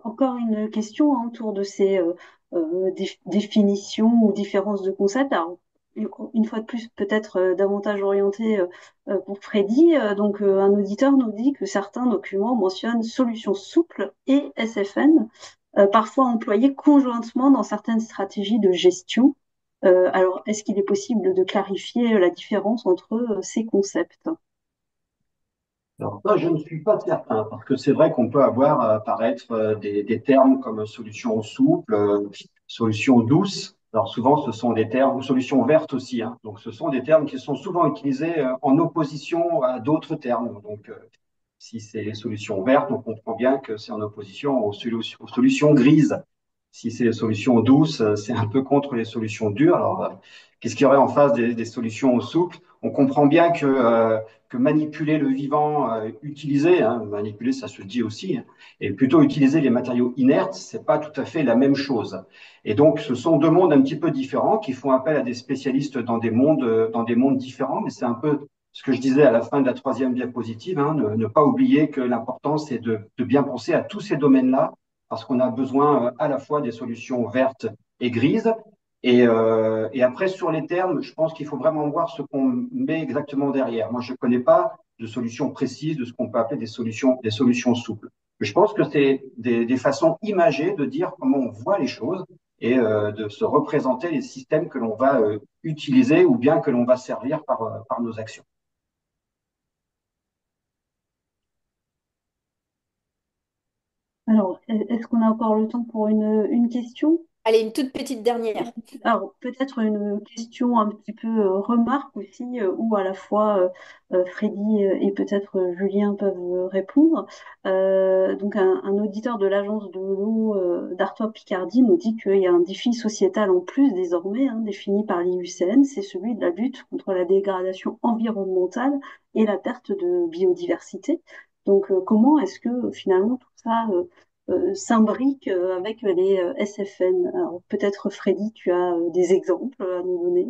[SPEAKER 2] encore une question hein, autour de ces définitions ou différences de concepts. Alors, une fois de plus, peut-être davantage orienté pour Freddy. Un auditeur nous dit que certains documents mentionnent solutions souples et SFN, parfois employés conjointement dans certaines stratégies de gestion. Alors, est-ce qu'il est possible de clarifier la différence entre ces concepts?
[SPEAKER 4] Alors ça, je ne suis pas certain, parce que c'est vrai qu'on peut avoir apparaître des termes comme solution souple, solution douce. Alors souvent, ce sont des termes, ou solution verte aussi, hein. Donc ce sont des termes qui sont souvent utilisés en opposition à d'autres termes. Donc si c'est solution verte, on comprend bien que c'est en opposition aux solutions grises. Si c'est les solutions douces, c'est un peu contre les solutions dures. Alors, qu'est-ce qu'il y aurait en face des solutions souples? On comprend bien que manipuler le vivant, utiliser, hein, manipuler, ça se dit aussi, hein, et plutôt utiliser les matériaux inertes, c'est pas tout à fait la même chose. Et donc, ce sont deux mondes un petit peu différents qui font appel à des spécialistes dans des mondes différents, mais c'est un peu ce que je disais à la fin de la troisième diapositive, hein, ne pas oublier que l'important, c'est de bien penser à tous ces domaines-là parce qu'on a besoin à la fois des solutions vertes et grises. Et après, sur les termes, je pense qu'il faut vraiment voir ce qu'on met exactement derrière. Moi, je ne connais pas de solution précise de ce qu'on peut appeler des solutions souples. Mais je pense que c'est des façons imagées de dire comment on voit les choses et de se représenter les systèmes que l'on va utiliser ou bien que l'on va servir par nos actions.
[SPEAKER 2] Alors, est-ce qu'on a encore le temps pour une question?
[SPEAKER 1] Allez, une toute petite dernière.
[SPEAKER 2] Alors, peut-être une question un petit peu remarque aussi, où à la fois Freddy et peut-être Julien peuvent répondre. Donc, un auditeur de l'agence de l'eau d'Artois Picardie nous dit qu'il y a un défi sociétal en plus désormais, hein, défini par l'IUCN, c'est celui de la lutte contre la dégradation environnementale et la perte de biodiversité. Donc, comment est-ce que finalement tout ça s'imbrique avec les SFN. Alors, peut-être Freddy, tu as des exemples à nous donner.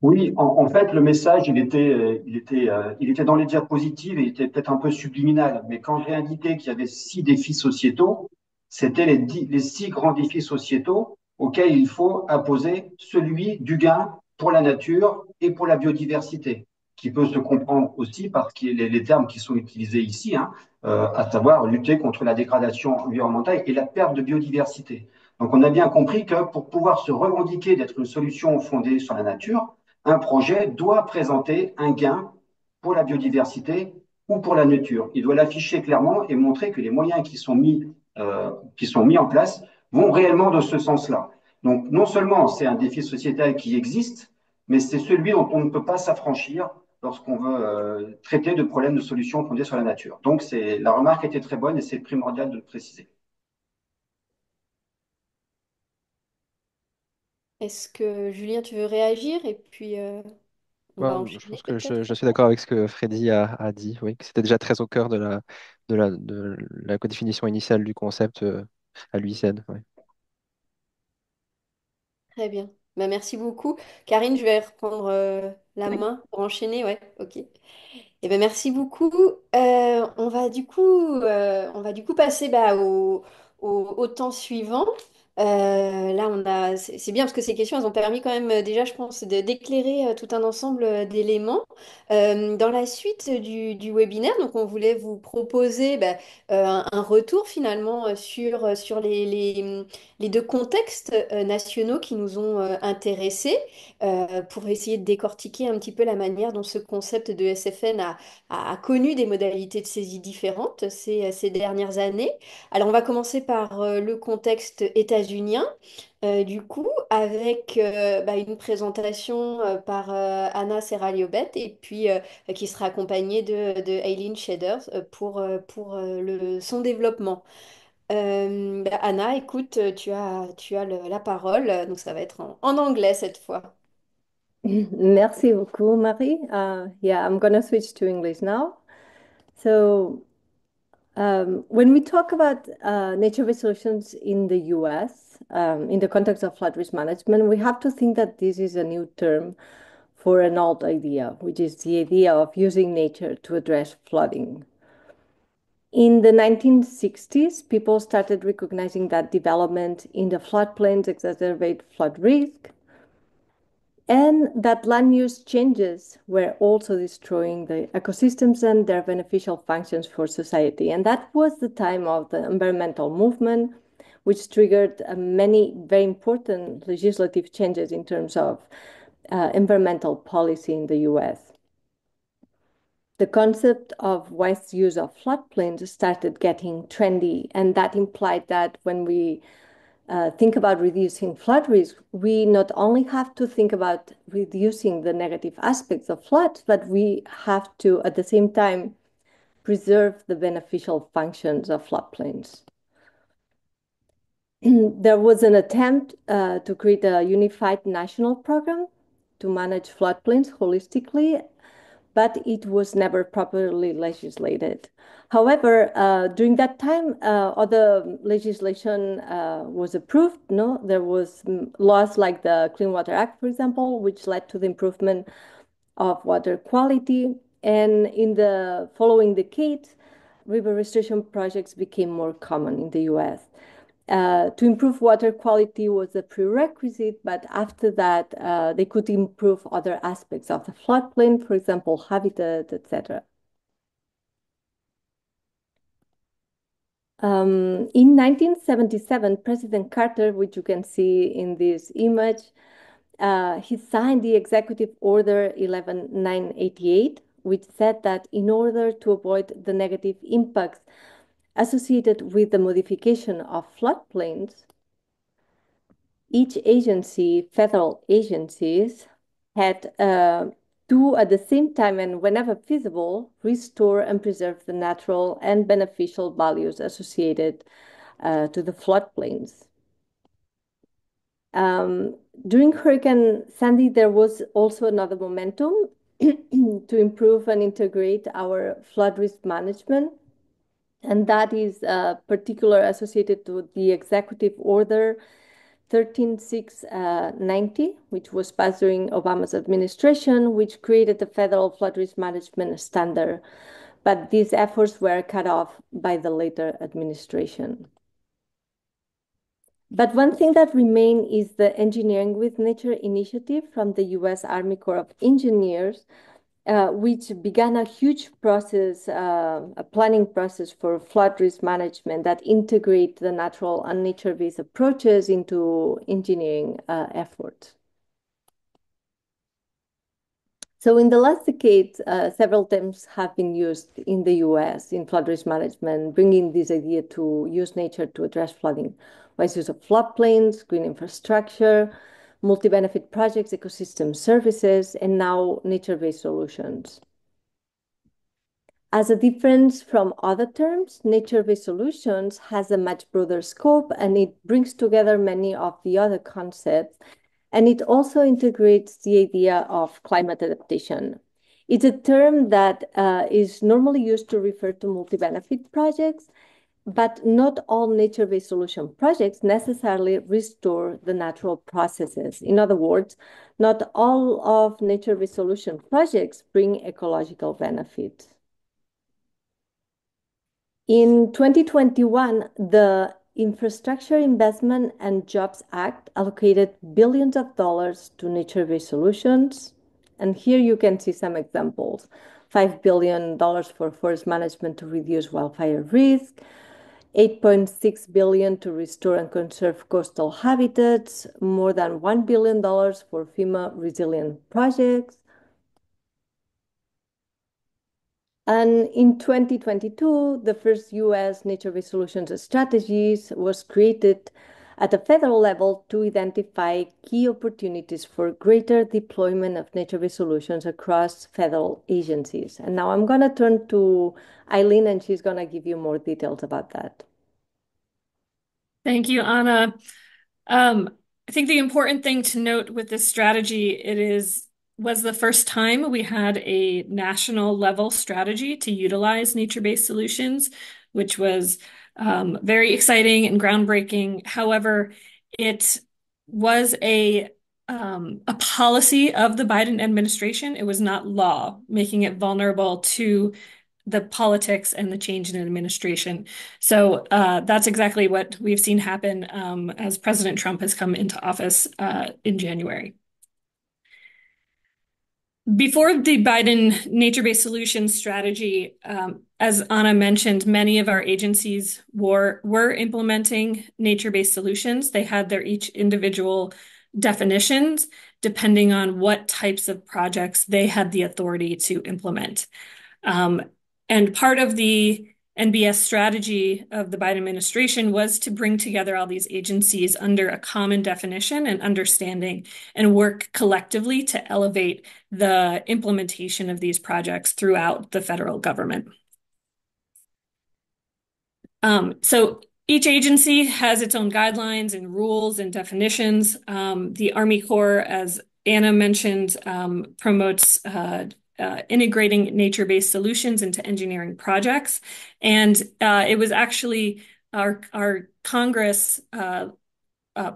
[SPEAKER 4] Oui, en fait, le message, il était dans les diapositives et il était peut-être un peu subliminal. Mais quand j'ai indiqué qu'il y avait 6 défis sociétaux, c'était les 6 grands défis sociétaux auxquels il faut imposer celui du gain pour la nature et pour la biodiversité, qui peut se comprendre aussi par les termes qui sont utilisés ici, hein, à savoir lutter contre la dégradation environnementale et la perte de biodiversité. Donc, on a bien compris que pour pouvoir se revendiquer d'être une solution fondée sur la nature, un projet doit présenter un gain pour la biodiversité ou pour la nature. Il doit l'afficher clairement et montrer que les moyens qui sont mis en place vont réellement dans ce sens-là. Donc, non seulement c'est un défi sociétal qui existe, mais c'est celui dont on ne peut pas s'affranchir lorsqu'on veut traiter de problèmes de solutions fondées sur la nature. Donc, la remarque était très bonne et c'est primordial de le préciser.
[SPEAKER 1] Est-ce que Julien, tu veux réagir? Et puis, on va
[SPEAKER 5] Je
[SPEAKER 1] enchaîner
[SPEAKER 5] pense que
[SPEAKER 1] peut-être.
[SPEAKER 5] je suis d'accord avec ce que Freddy a dit, oui, que c'était déjà très au cœur de la définition initiale du concept à l'UICN. Oui.
[SPEAKER 1] Très bien. Bah, merci beaucoup. Karine, je vais reprendre la
[SPEAKER 2] Oui.
[SPEAKER 1] main pour enchaîner. Ouais, ok. Eh ben, merci beaucoup. On va du coup passer au temps suivant. Là, c'est bien parce que ces questions, elles ont permis quand même déjà, je pense, d'éclairer tout un ensemble d'éléments. Dans la suite du webinaire, donc on voulait vous proposer un retour finalement sur les deux contextes nationaux qui nous ont intéressés pour essayer de décortiquer un petit peu la manière dont ce concept de SFN a connu des modalités de saisie différentes ces dernières années. Alors, on va commencer par le contexte états-unien, du coup, avec une présentation par Anna Serraliobet et puis qui sera accompagnée de Aileen Sheders son développement. Anna, écoute, tu as la parole, donc ça va être en anglais cette fois.
[SPEAKER 6] Merci beaucoup, Marie. Yeah, I'm going to switch to English now. So, when we talk about nature-based solutions in the US, in the context of flood risk management, we have to think that this is a new term for an old idea, which is the idea of using nature to address flooding. In the 1960s, people started recognizing that development in the floodplains exacerbate flood risk, and that land use changes were also destroying the ecosystems and their beneficial functions for society. And that was the time of the environmental movement, which triggered many very important legislative changes in terms of environmental policy in the US. The concept of wise use of floodplains started getting trendy, and that implied that when we think about reducing flood risk, we not only have to think about reducing the negative aspects of floods, but we have to, at the same time, preserve the beneficial functions of floodplains. there was an attempt to create a unified national program to manage floodplains holistically, but it was never properly legislated. However, during that time, other legislation was approved. No, there was laws like the Clean Water Act, for example, which led to the improvement of water quality. And in the following decades, river restoration projects became more common in the US. To improve water quality was a prerequisite, but after that, they could improve other aspects of the floodplain, for example, habitat, etc. In 1977, President Carter, which you can see in this image, he signed the Executive Order 11988, which said that in order to avoid the negative impacts associated with the modification of floodplains, each agency, federal agencies, had to, at the same time and whenever feasible, restore and preserve the natural and beneficial values associated to the floodplains. During Hurricane Sandy, there was also another momentum to improve and integrate our flood risk management. And that is particular associated to the Executive Order 13690, which was passed during Obama's administration, which created the federal flood risk management standard. But these efforts were cut off by the later administration. But one thing that remained is the Engineering with Nature initiative from the US Army Corps of Engineers, which began a huge process, a planning process for flood risk management that integrate the natural and nature-based approaches into engineering efforts. So in the last decade, several terms have been used in the US in flood risk management, bringing this idea to use nature to address flooding. Wise use of floodplains, green infrastructure, multi-benefit projects, ecosystem services, and now nature-based solutions. As a difference from other terms, nature-based solutions has a much broader scope and it brings together many of the other concepts. And it also integrates the idea of climate adaptation. It's a term that is normally used to refer to multi-benefit projects, but not all nature-based solution projects necessarily restore the natural processes. In other words, not all of nature-based solution projects bring ecological benefits. In 2021, the Infrastructure Investment and Jobs Act allocated billions of dollars to nature-based solutions. And here you can see some examples. $5 billion for forest management to reduce wildfire risk, $8.6 billion to restore and conserve coastal habitats, more than $1 billion for FEMA resilient projects. And in 2022, the first US nature-based solutions strategies was created at a federal level to identify key opportunities for greater deployment of nature-based solutions across federal agencies. And now I'm going to turn to Eileen, and she's going to give you more details about that.
[SPEAKER 7] Thank you, Anna. I think the important thing to note with this strategy, was the first time we had a national level strategy to utilize nature-based solutions, which was very exciting and groundbreaking. However, it was a policy of the Biden administration. It was not law, making it vulnerable to the politics and the change in administration. So that's exactly what we've seen happen as President Trump has come into office in January. Before the Biden nature-based solutions strategy, as Anna mentioned, many of our agencies were implementing nature-based solutions. They had their each individual definitions depending on what types of projects they had the authority to implement. And part of the NBS strategy of the Biden administration was to bring together all these agencies under a common definition and understanding and work collectively to elevate the implementation of these projects throughout the federal government. So Each agency has its own guidelines and rules and definitions. The Army Corps, as Anna mentioned, promotes integrating nature-based solutions into engineering projects. And it was actually our Congress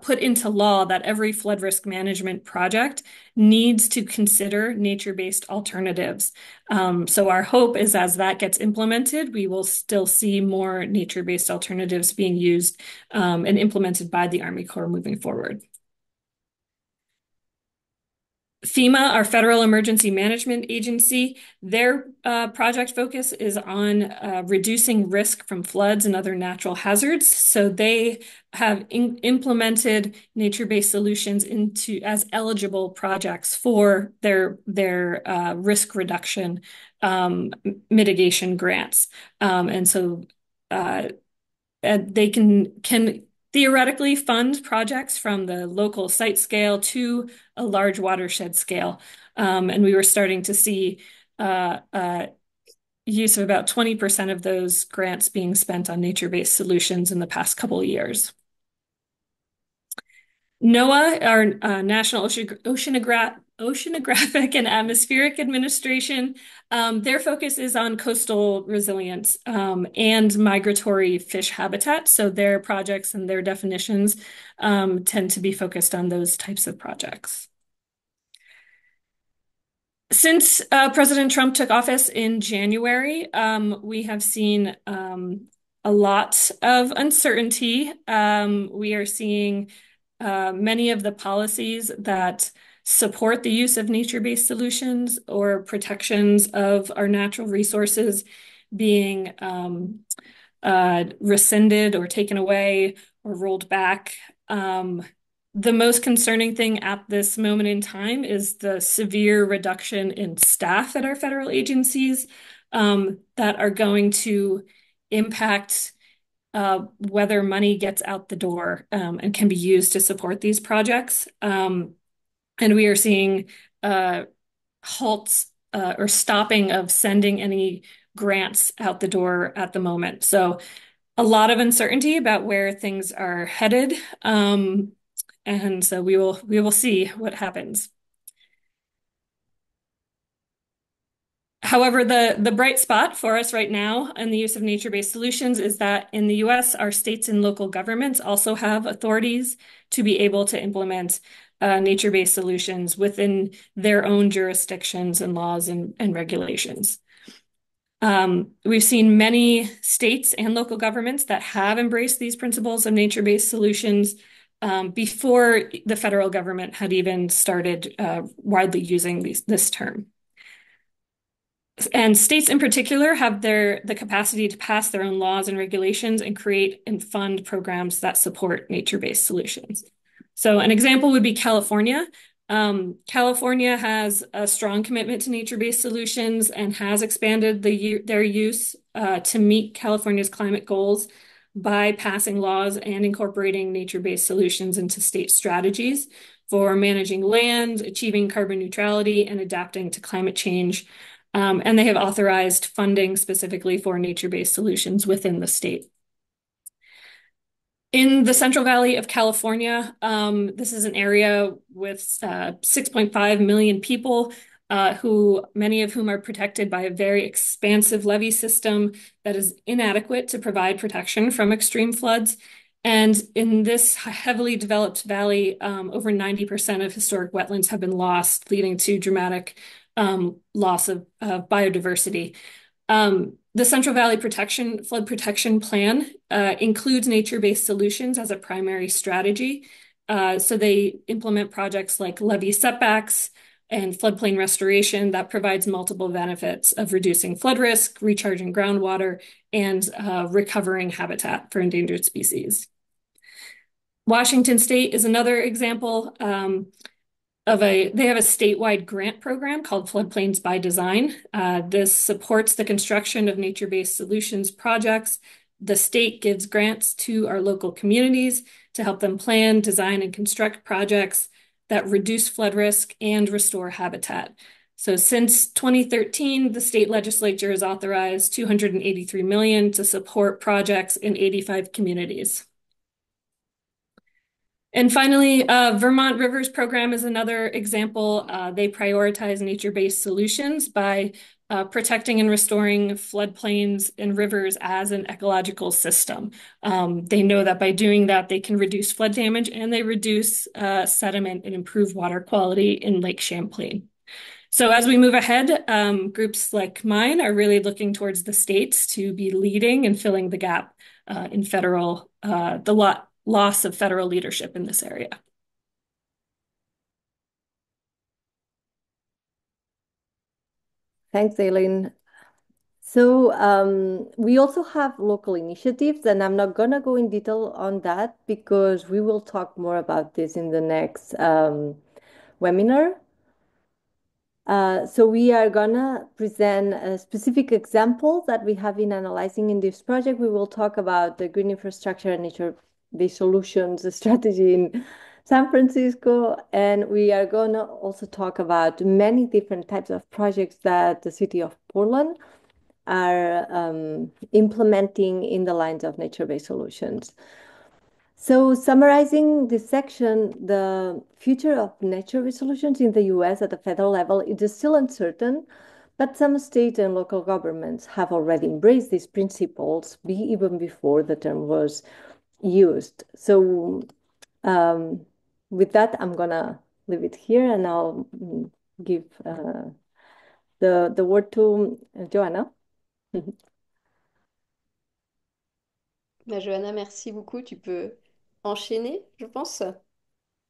[SPEAKER 7] put into law that every flood risk management project needs to consider nature-based alternatives. So our hope is as that gets implemented, we will still see more nature-based alternatives being used and implemented by the Army Corps moving forward. FEMA, our Federal Emergency Management Agency, their project focus is on reducing risk from floods and other natural hazards. So they have implemented nature-based solutions into as eligible projects for their risk reduction mitigation grants. And so they can theoretically fund projects from the local site scale to a large watershed scale. And we were starting to see use of about 20% of those grants being spent on nature-based solutions in the past couple of years. NOAA, our National Oceanographic and Atmospheric Administration, their focus is on coastal resilience and migratory fish habitat. So their projects and their definitions tend to be focused on those types of projects. Since President Trump took office in January, we have seen a lot of uncertainty. We are seeing many of the policies that support the use of nature-based solutions or protections of our natural resources being rescinded or taken away or rolled back. The most concerning thing at this moment in time is the severe reduction in staff at our federal agencies that are going to impact whether money gets out the door and can be used to support these projects. And we are seeing halts or stopping of sending any grants out the door at the moment. So a lot of uncertainty about where things are headed. And so we will see what happens. However, the bright spot for us right now in the use of nature-based solutions is that in the US, our states and local governments also have authorities to be able to implement nature-based solutions within their own jurisdictions and laws and regulations. We've seen many states and local governments that have embraced these principles of nature-based solutions before the federal government had even started widely using this term. And states in particular have the capacity to pass their own laws and regulations and create and fund programs that support nature-based solutions. So an example would be California. California has a strong commitment to nature-based solutions and has expanded their use to meet California's climate goals by passing laws and incorporating nature-based solutions into state strategies for managing land, achieving carbon neutrality, and adapting to climate change. And they have authorized funding specifically for nature-based solutions within the state. In the Central Valley of California, this is an area with 6.5 million people, many of whom are protected by a very expansive levee system that is inadequate to provide protection from extreme floods. And in this heavily developed valley, over 90% of historic wetlands have been lost, leading to dramatic loss of biodiversity. The Central Valley Flood Protection Plan includes nature-based solutions as a primary strategy. So they implement projects like levee setbacks and floodplain restoration that provides multiple benefits of reducing flood risk, recharging groundwater, and recovering habitat for endangered species. Washington State is another example they have a statewide grant program called Floodplains by Design. This supports the construction of nature-based solutions projects. The state gives grants to our local communities to help them plan, design, and construct projects that reduce flood risk and restore habitat. So since 2013, the state legislature has authorized 283 million to support projects in 85 communities. And finally, Vermont Rivers Program is another example. They prioritize nature-based solutions by protecting and restoring floodplains and rivers as an ecological system. They know that by doing that, they can reduce flood damage and they reduce sediment and improve water quality in Lake Champlain. So as we move ahead, groups like mine are really looking towards the states to be leading and filling the gap in loss of federal leadership in this area.
[SPEAKER 6] Thanks, Aileen. So we also have local initiatives, and I'm not going to go in detail on that because we will talk more about this in the next webinar. So we are gonna present a specific example that we have been analyzing in this project. We will talk about the green infrastructure and nature-based solutions strategy in San Francisco, and we are gonna also talk about many different types of projects that the city of Portland are implementing in the lines of nature-based solutions. So summarizing this section, the future of nature solutions in the US at the federal level is still uncertain, but some state and local governments have already embraced these principles even before the term was used. So with that, I'm gonna leave it here and I'll give the word to Joanna.
[SPEAKER 1] Johanna, merci beaucoup. Tu peux enchaîner, je pense.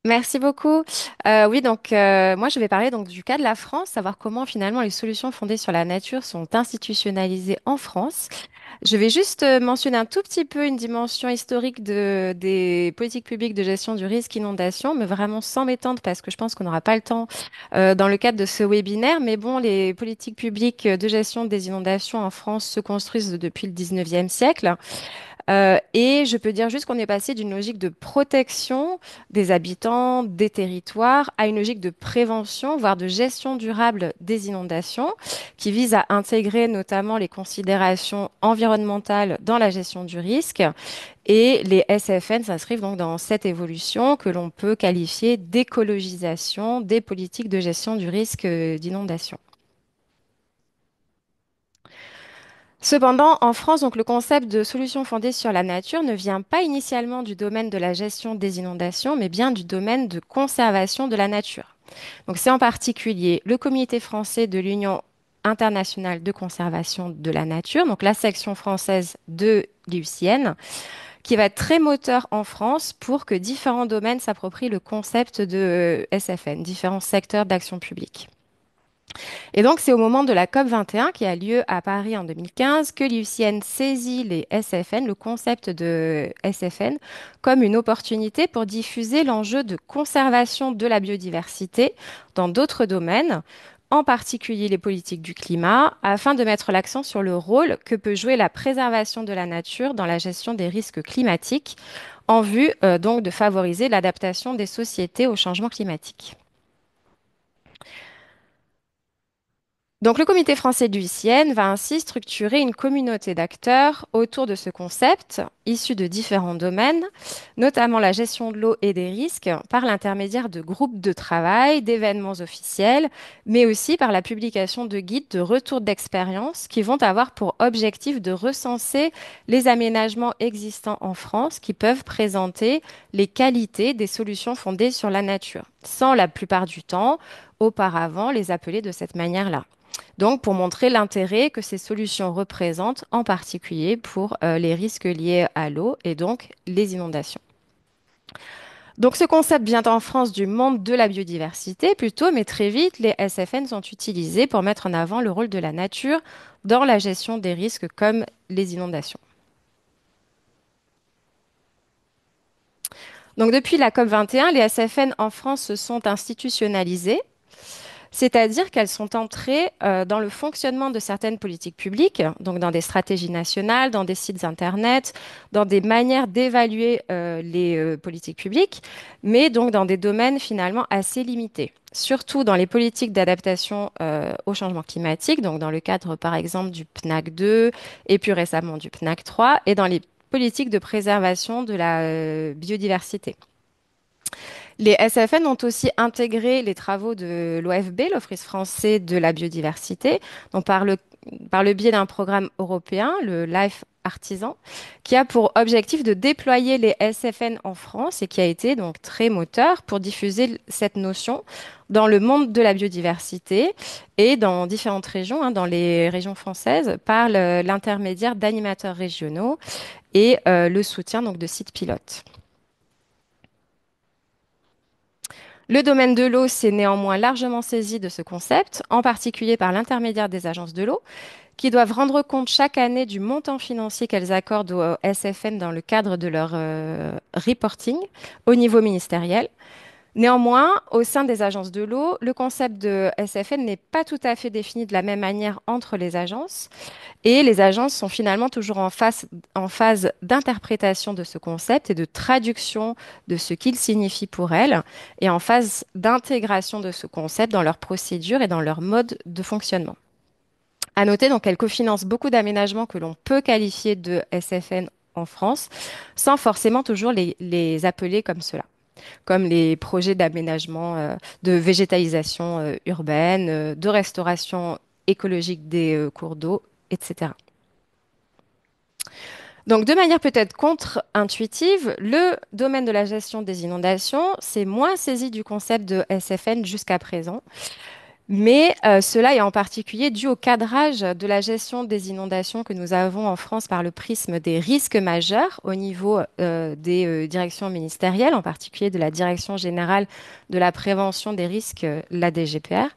[SPEAKER 3] Merci beaucoup. Oui, donc moi je vais parler donc du cas de la France, savoir comment finalement les solutions fondées sur la nature sont institutionnalisées en France. Je vais juste mentionner un tout petit peu une dimension historique des politiques publiques de gestion du risque inondation, mais vraiment sans m'étendre parce que je pense qu'on n'aura pas le temps dans le cadre de ce webinaire. Mais bon, les politiques publiques de gestion des inondations en France se construisent depuis le 19e siècle. Et je peux dire juste qu'on est passé d'une logique de protection des habitants, des territoires, à une logique de prévention, voire de gestion durable des inondations, qui vise à intégrer notamment les considérations environnementales dans la gestion du risque. Et les SFN s'inscrivent donc dans cette évolution que l'on peut qualifier d'écologisation des politiques de gestion du risque d'inondation. Cependant, en France, donc, le concept de solution fondée sur la nature ne vient pas initialement du domaine de la gestion des inondations, mais bien du domaine de conservation de la nature. Donc, c'est en particulier le Comité français de l'Union internationale de conservation de la nature, donc la section française de l'IUCN, qui va être très moteur en France pour que différents domaines s'approprient le concept de SFN, différents secteurs d'action publique. Et donc, c'est au moment de la COP 21 qui a lieu à Paris en 2015 que l'IUCN saisit les SFN, le concept de SFN, comme une opportunité pour diffuser l'enjeu de conservation de la biodiversité dans d'autres domaines, en particulier les politiques du climat, afin de mettre l'accent sur le rôle que peut jouer la préservation de la nature dans la gestion des risques climatiques, en vue donc de favoriser l'adaptation des sociétés au changement climatique. Donc, le comité français du ICN va ainsi structurer une communauté d'acteurs autour de ce concept, issu de différents domaines, notamment la gestion de l'eau et des risques, par l'intermédiaire de groupes de travail, d'événements officiels, mais aussi par la publication de guides de retour d'expérience qui vont avoir pour objectif de recenser les aménagements existants en France qui peuvent présenter les qualités des solutions fondées sur la nature, sans la plupart du temps, auparavant, les appeler de cette manière-là. Donc, pour montrer l'intérêt que ces solutions représentent, en particulier pour les risques liés à l'eau et donc les inondations. Donc, ce concept vient en France du monde de la biodiversité plutôt, mais très vite, les SFN sont utilisés pour mettre en avant le rôle de la nature dans la gestion des risques comme les inondations. Donc, depuis la COP 21, les SFN en France se sont institutionnalisés. C'est-à-dire qu'elles sont entrées dans le fonctionnement de certaines politiques publiques, donc dans des stratégies nationales, dans des sites Internet, dans des manières d'évaluer les politiques publiques, mais donc dans des domaines finalement assez limités. Surtout dans les politiques d'adaptation au changement climatique, donc dans le cadre par exemple du PNAC 2 et plus récemment du PNAC 3, et dans les politiques de préservation de la biodiversité. Les SFN ont aussi intégré les travaux de l'OFB, l'Office français de la biodiversité, donc par le biais d'un programme européen, le LIFE Artisan, qui a pour objectif de déployer les SFN en France et qui a été donc très moteur pour diffuser cette notion dans le monde de la biodiversité et dans différentes régions, hein, dans les régions françaises, par l'intermédiaire d'animateurs régionaux et le soutien donc de sites pilotes. Le domaine de l'eau s'est néanmoins largement saisi de ce concept, en particulier par l'intermédiaire des agences de l'eau, qui doivent rendre compte chaque année du montant financier qu'elles accordent au SFN dans le cadre de leur reporting au niveau ministériel. Néanmoins, au sein des agences de l'eau, le concept de SFN n'est pas tout à fait défini de la même manière entre les agences. Et les agences sont finalement toujours en phase d'interprétation de ce concept et de traduction de ce qu'il signifie pour elles, et en phase d'intégration de ce concept dans leurs procédures et dans leur mode de fonctionnement. À noter donc qu'elles cofinancent beaucoup d'aménagements que l'on peut qualifier de SFN en France, sans forcément toujours les appeler comme cela, comme les projets d'aménagement, de végétalisation urbaine, de restauration écologique des cours d'eau, etc. Donc, de manière peut-être contre-intuitive, le domaine de la gestion des inondations s'est moins saisi du concept de SFN jusqu'à présent. Mais cela est en particulier dû au cadrage de la gestion des inondations que nous avons en France par le prisme des risques majeurs au niveau des directions ministérielles, en particulier de la Direction générale de la prévention des risques, la DGPR,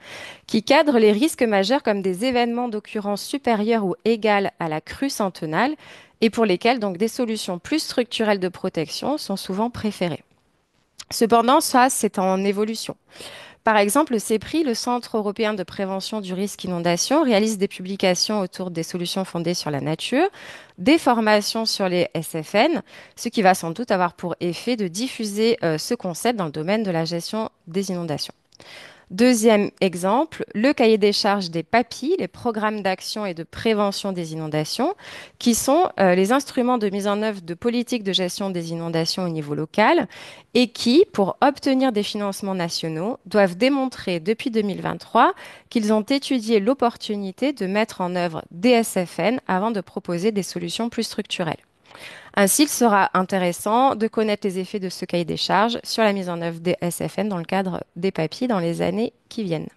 [SPEAKER 3] qui cadre les risques majeurs comme des événements d'occurrence supérieurs ou égales à la crue centenale et pour lesquels donc des solutions plus structurelles de protection sont souvent préférées. Cependant, ça, c'est en évolution. Par exemple, le CEPRI, le Centre européen de prévention du risque inondation, réalise des publications autour des solutions fondées sur la nature, des formations sur les SFN, ce qui va sans doute avoir pour effet de diffuser ce concept dans le domaine de la gestion des inondations. Deuxième exemple, le cahier des charges des PAPI, les programmes d'action et de prévention des inondations, qui sont les instruments de mise en œuvre de politiques de gestion des inondations au niveau local et qui, pour obtenir des financements nationaux, doivent démontrer depuis 2023 qu'ils ont étudié l'opportunité de mettre en œuvre des SFN avant de proposer des solutions plus structurelles. Ainsi, il sera intéressant de connaître les effets de ce cahier des charges sur la mise en œuvre des SFN dans le cadre des papiers dans les années qui viennent.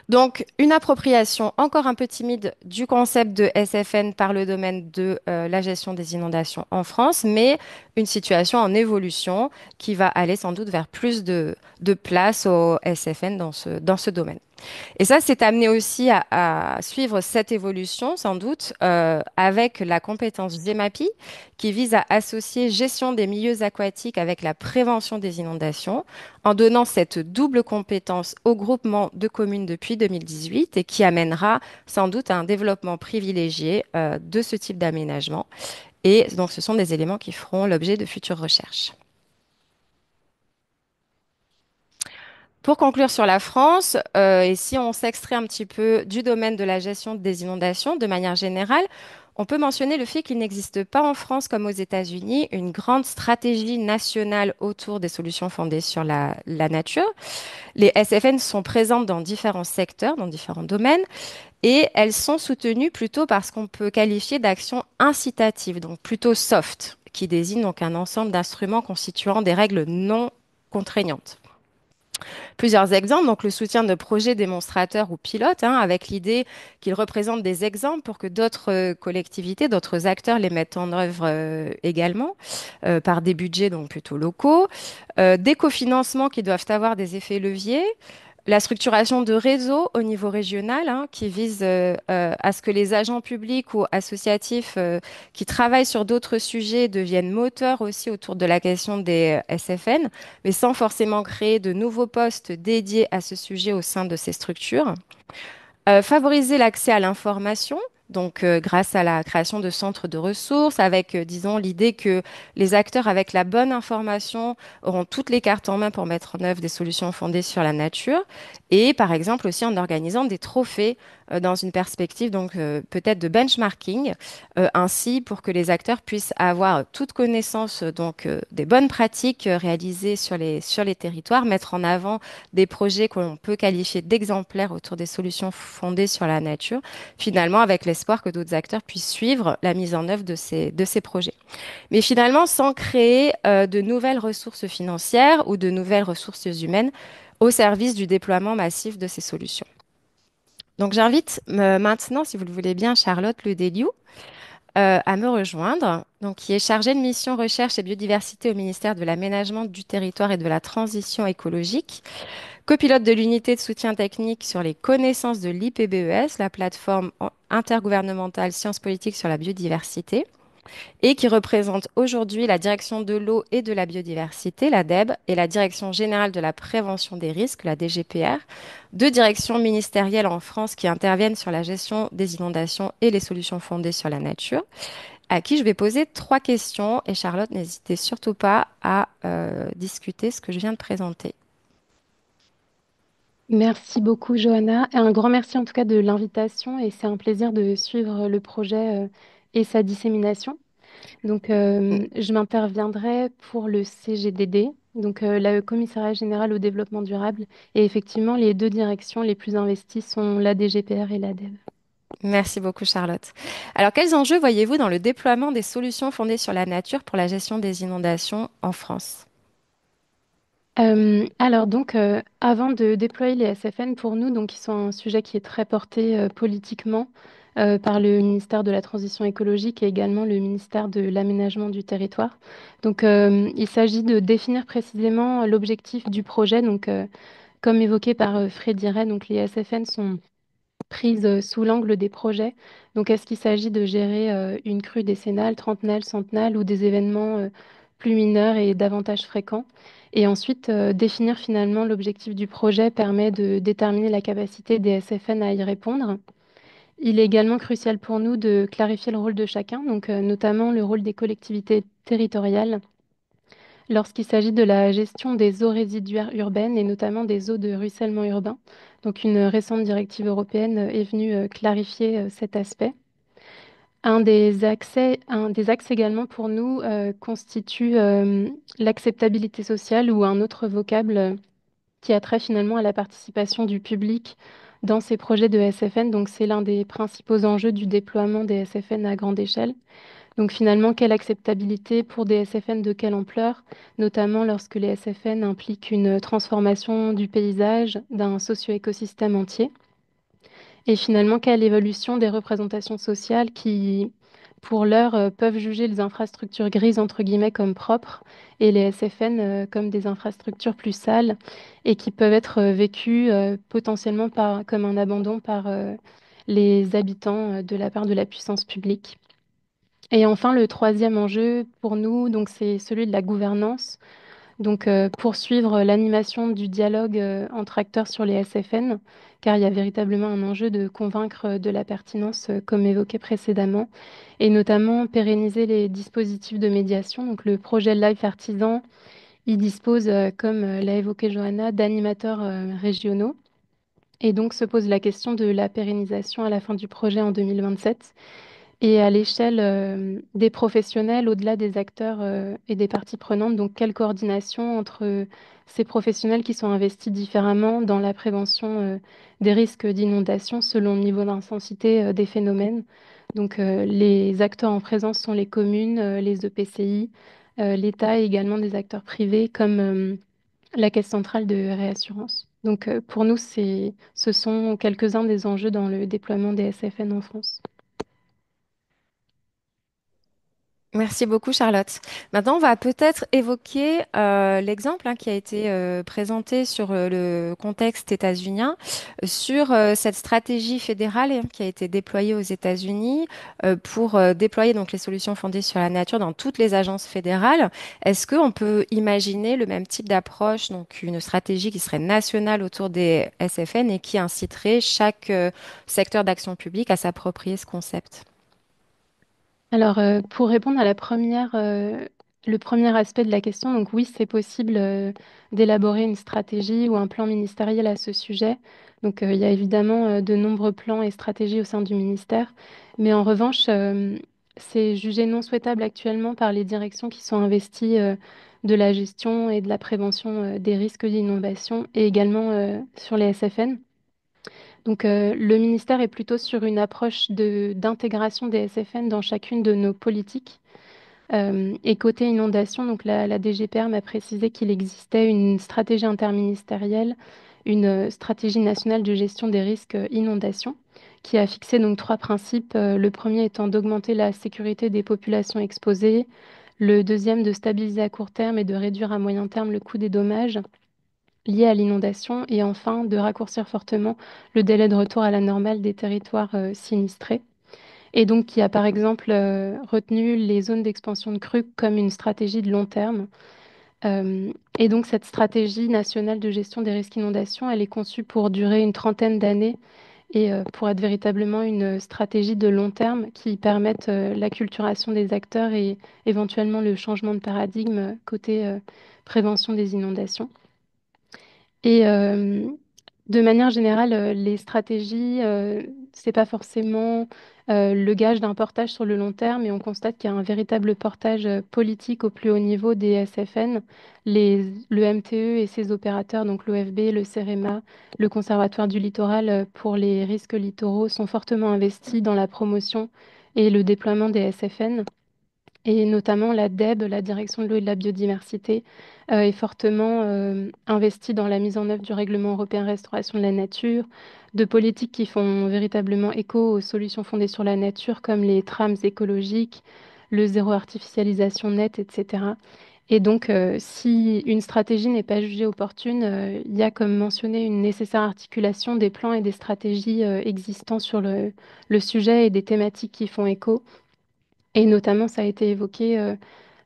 [SPEAKER 3] Donc, une appropriation encore un peu timide du concept de SFN par le domaine de la gestion des inondations en France, mais une situation en évolution qui va aller sans doute vers plus de place au SFN dans ce domaine. Et ça, c'est amené aussi à suivre cette évolution, sans doute, avec la compétence GEMAPI, qui vise à associer gestion des milieux aquatiques avec la prévention des inondations, en donnant cette double compétence au groupement de communes depuis 2018 et qui amènera sans doute à un développement privilégié de ce type d'aménagement. Et donc, ce sont des éléments qui feront l'objet de futures recherches. Pour conclure sur la France, et si on s'extrait un petit peu du domaine de la gestion des inondations de manière générale, on peut mentionner le fait qu'il n'existe pas en France comme aux États-Unis une grande stratégie nationale autour des solutions fondées sur la nature. Les SFN sont présentes dans différents secteurs, dans différents domaines, et elles sont soutenues plutôt par ce qu'on peut qualifier d'actions incitatives, donc plutôt soft, qui désigne donc un ensemble d'instruments constituant des règles non contraignantes. Plusieurs exemples, donc le soutien de projets démonstrateurs ou pilotes, hein, avec l'idée qu'ils représentent des exemples pour que d'autres collectivités, d'autres acteurs les mettent en œuvre également, par des budgets donc plutôt locaux, des cofinancements qui doivent avoir des effets leviers, La structuration de réseaux au niveau régional, hein, qui vise à ce que les agents publics ou associatifs qui travaillent sur d'autres sujets deviennent moteurs aussi autour de la question des SFN, mais sans forcément créer de nouveaux postes dédiés à ce sujet au sein de ces structures. Favoriser l'accès à l'information, donc grâce à la création de centres de ressources, avec, disons, l'idée que les acteurs avec la bonne information auront toutes les cartes en main pour mettre en œuvre des solutions fondées sur la nature, et par exemple aussi en organisant des trophées dans une perspective donc peut-être de benchmarking, ainsi pour que les acteurs puissent avoir toute connaissance donc des bonnes pratiques réalisées sur les territoires, mettre en avant des projets que l'on peut qualifier d'exemplaires autour des solutions fondées sur la nature, finalement avec l'espoir que d'autres acteurs puissent suivre la mise en œuvre de ces projets. Mais finalement, sans créer de nouvelles ressources financières ou de nouvelles ressources humaines au service du déploiement massif de ces solutions. Donc j'invite maintenant, si vous le voulez bien, Charlotte Ledeliou, à me rejoindre, donc qui est chargée de mission recherche et biodiversité au ministère de l'Aménagement du territoire et de la transition écologique, copilote de l'unité de soutien technique sur les connaissances de l'IPBES, la plateforme intergouvernementale sciences politiques sur la biodiversité, et qui représente aujourd'hui la direction de l'eau et de la biodiversité, la DEB, et la direction générale de la prévention des risques, la DGPR, deux directions ministérielles en France qui interviennent sur la gestion des inondations et les solutions fondées sur la nature, à qui je vais poser trois questions. Et Charlotte, n'hésitez surtout pas à discuter ce que je viens de présenter.
[SPEAKER 8] Merci beaucoup, Johanna. Et un grand merci en tout cas de l'invitation et c'est un plaisir de suivre le projet et sa dissémination. Donc, je m'interviendrai pour le CGDD, donc le Commissariat général au développement durable. Et effectivement, les deux directions les plus investies sont la DGPR et la DEV.
[SPEAKER 3] Merci beaucoup, Charlotte. Alors, quels enjeux voyez-vous dans le déploiement des solutions fondées sur la nature pour la gestion des inondations en France?
[SPEAKER 8] Alors donc, avant de déployer les SFN pour nous, donc ils sont un sujet qui est très porté politiquement par le ministère de la Transition écologique et également le ministère de l'Aménagement du territoire. Donc, il s'agit de définir précisément l'objectif du projet. Donc, comme évoqué par Freddy Ray, donc les SFN sont prises sous l'angle des projets. Donc, est-ce qu'il s'agit de gérer une crue décennale, trentenale, centenale ou des événements plus mineurs et davantage fréquents? Et ensuite, définir finalement l'objectif du projet permet de déterminer la capacité des SFN à y répondre. Il est également crucial pour nous de clarifier le rôle de chacun, donc notamment le rôle des collectivités territoriales lorsqu'il s'agit de la gestion des eaux résiduaires urbaines et notamment des eaux de ruissellement urbain. Donc une récente directive européenne est venue clarifier cet aspect. Un des axes également pour nous constitue l'acceptabilité sociale ou un autre vocable qui a trait finalement à la participation du public dans ces projets de SFN. Donc c'est l'un des principaux enjeux du déploiement des SFN à grande échelle. Donc finalement, quelle acceptabilité pour des SFN de quelle ampleur, notamment lorsque les SFN impliquent une transformation du paysage, d'un socio-écosystème entier. Et finalement, quelle évolution des représentations sociales qui, pour l'heure, peuvent juger les infrastructures grises, entre guillemets, comme propres, et les SFN comme des infrastructures plus sales, et qui peuvent être vécues potentiellement comme un abandon par les habitants de la part de la puissance publique. Et enfin, le troisième enjeu pour nous, donc, c'est celui de la gouvernance. Donc, poursuivre l'animation du dialogue entre acteurs sur les SFN, car il y a véritablement un enjeu de convaincre de la pertinence, comme évoqué précédemment, et notamment pérenniser les dispositifs de médiation. Donc, le projet Life Artisan, il dispose, comme l'a évoqué Johanna, d'animateurs régionaux. Et donc, se pose la question de la pérennisation à la fin du projet en 2027. Et à l'échelle des professionnels, au-delà des acteurs et des parties prenantes, donc quelle coordination entre ces professionnels qui sont investis différemment dans la prévention des risques d'inondation selon le niveau d'intensité des phénomènes. Donc les acteurs en présence sont les communes, les EPCI, l'État et également des acteurs privés comme la Caisse centrale de réassurance. Donc pour nous, ce sont quelques-uns des enjeux dans le déploiement des SFN en France.
[SPEAKER 3] Merci beaucoup, Charlotte. Maintenant, on va peut-être évoquer l'exemple qui a été présenté sur le contexte états-unien, sur cette stratégie fédérale qui a été déployée aux États-Unis pour déployer donc les solutions fondées sur la nature dans toutes les agences fédérales. Est-ce qu'on peut imaginer le même type d'approche, donc une stratégie qui serait nationale autour des SFN et qui inciterait chaque secteur d'action publique à s'approprier ce concept?
[SPEAKER 8] Alors, pour répondre à le premier aspect de la question, donc oui, c'est possible d'élaborer une stratégie ou un plan ministériel à ce sujet. Donc, il y a évidemment de nombreux plans et stratégies au sein du ministère, mais en revanche, c'est jugé non souhaitable actuellement par les directions qui sont investies de la gestion et de la prévention des risques d'inondation et également sur les SFN. Donc, le ministère est plutôt sur une approche d'intégration des SFN dans chacune de nos politiques. Et côté inondation, donc la DGPR m'a précisé qu'il existait une stratégie interministérielle, une stratégie nationale de gestion des risques inondation, qui a fixé donc trois principes. Le premier étant d'augmenter la sécurité des populations exposées, le deuxième de stabiliser à court terme et de réduire à moyen terme le coût des dommages liés à l'inondation, et enfin de raccourcir fortement le délai de retour à la normale des territoires sinistrés. Et donc qui a par exemple retenu les zones d'expansion de crues comme une stratégie de long terme. Et donc cette stratégie nationale de gestion des risques inondations, elle est conçue pour durer une trentaine d'années et pour être véritablement une stratégie de long terme qui permette l'acculturation des acteurs et éventuellement le changement de paradigme côté prévention des inondations. Et de manière générale, les stratégies, c'est pas forcément le gage d'un portage sur le long terme, et on constate qu'il y a un véritable portage politique au plus haut niveau des SFN. Le MTE et ses opérateurs, donc l'OFB, le CEREMA, le Conservatoire du littoral pour les risques littoraux, sont fortement investis dans la promotion et le déploiement des SFN. Et notamment la DEB, la Direction de l'eau et de la biodiversité, est fortement investie dans la mise en œuvre du règlement européen restauration de la nature, de politiques qui font véritablement écho aux solutions fondées sur la nature, comme les trams écologiques, le zéro artificialisation nette, etc. Et donc, si une stratégie n'est pas jugée opportune, il y a, comme mentionné, une nécessaire articulation des plans et des stratégies existants sur le sujet et des thématiques qui font écho. Et notamment, ça a été évoqué,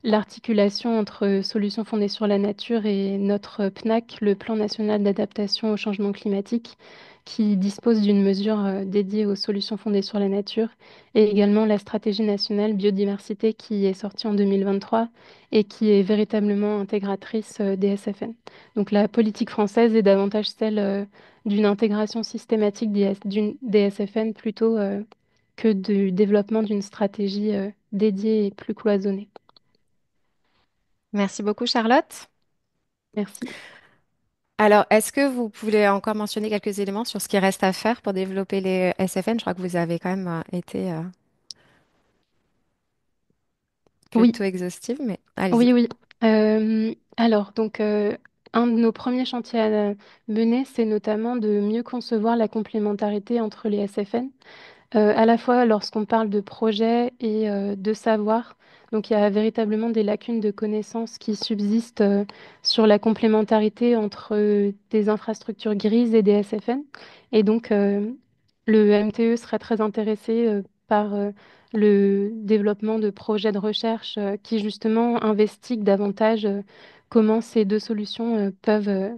[SPEAKER 8] l'articulation entre solutions fondées sur la nature et notre PNAC, le Plan national d'adaptation au changement climatique, qui dispose d'une mesure dédiée aux solutions fondées sur la nature, et également la stratégie nationale biodiversité qui est sortie en 2023 et qui est véritablement intégratrice des SFN. Donc la politique française est davantage celle d'une intégration systématique des SFN plutôt que du développement d'une stratégie dédiée et plus cloisonnée.
[SPEAKER 3] Merci beaucoup, Charlotte.
[SPEAKER 8] Merci.
[SPEAKER 3] Alors, est-ce que vous pouvez encore mentionner quelques éléments sur ce qui reste à faire pour développer les SFN? Je crois que vous avez quand même été
[SPEAKER 8] Oui,
[SPEAKER 3] plutôt exhaustive, mais allez-y.
[SPEAKER 8] oui. Alors, donc, un de nos premiers chantiers à mener, c'est notamment de mieux concevoir la complémentarité entre les SFN. À la fois lorsqu'on parle de projet et de savoir. Donc il y a véritablement des lacunes de connaissances qui subsistent sur la complémentarité entre des infrastructures grises et des SFN. Et donc le MTE serait très intéressé par le développement de projets de recherche qui justement investiguent davantage comment ces deux solutions peuvent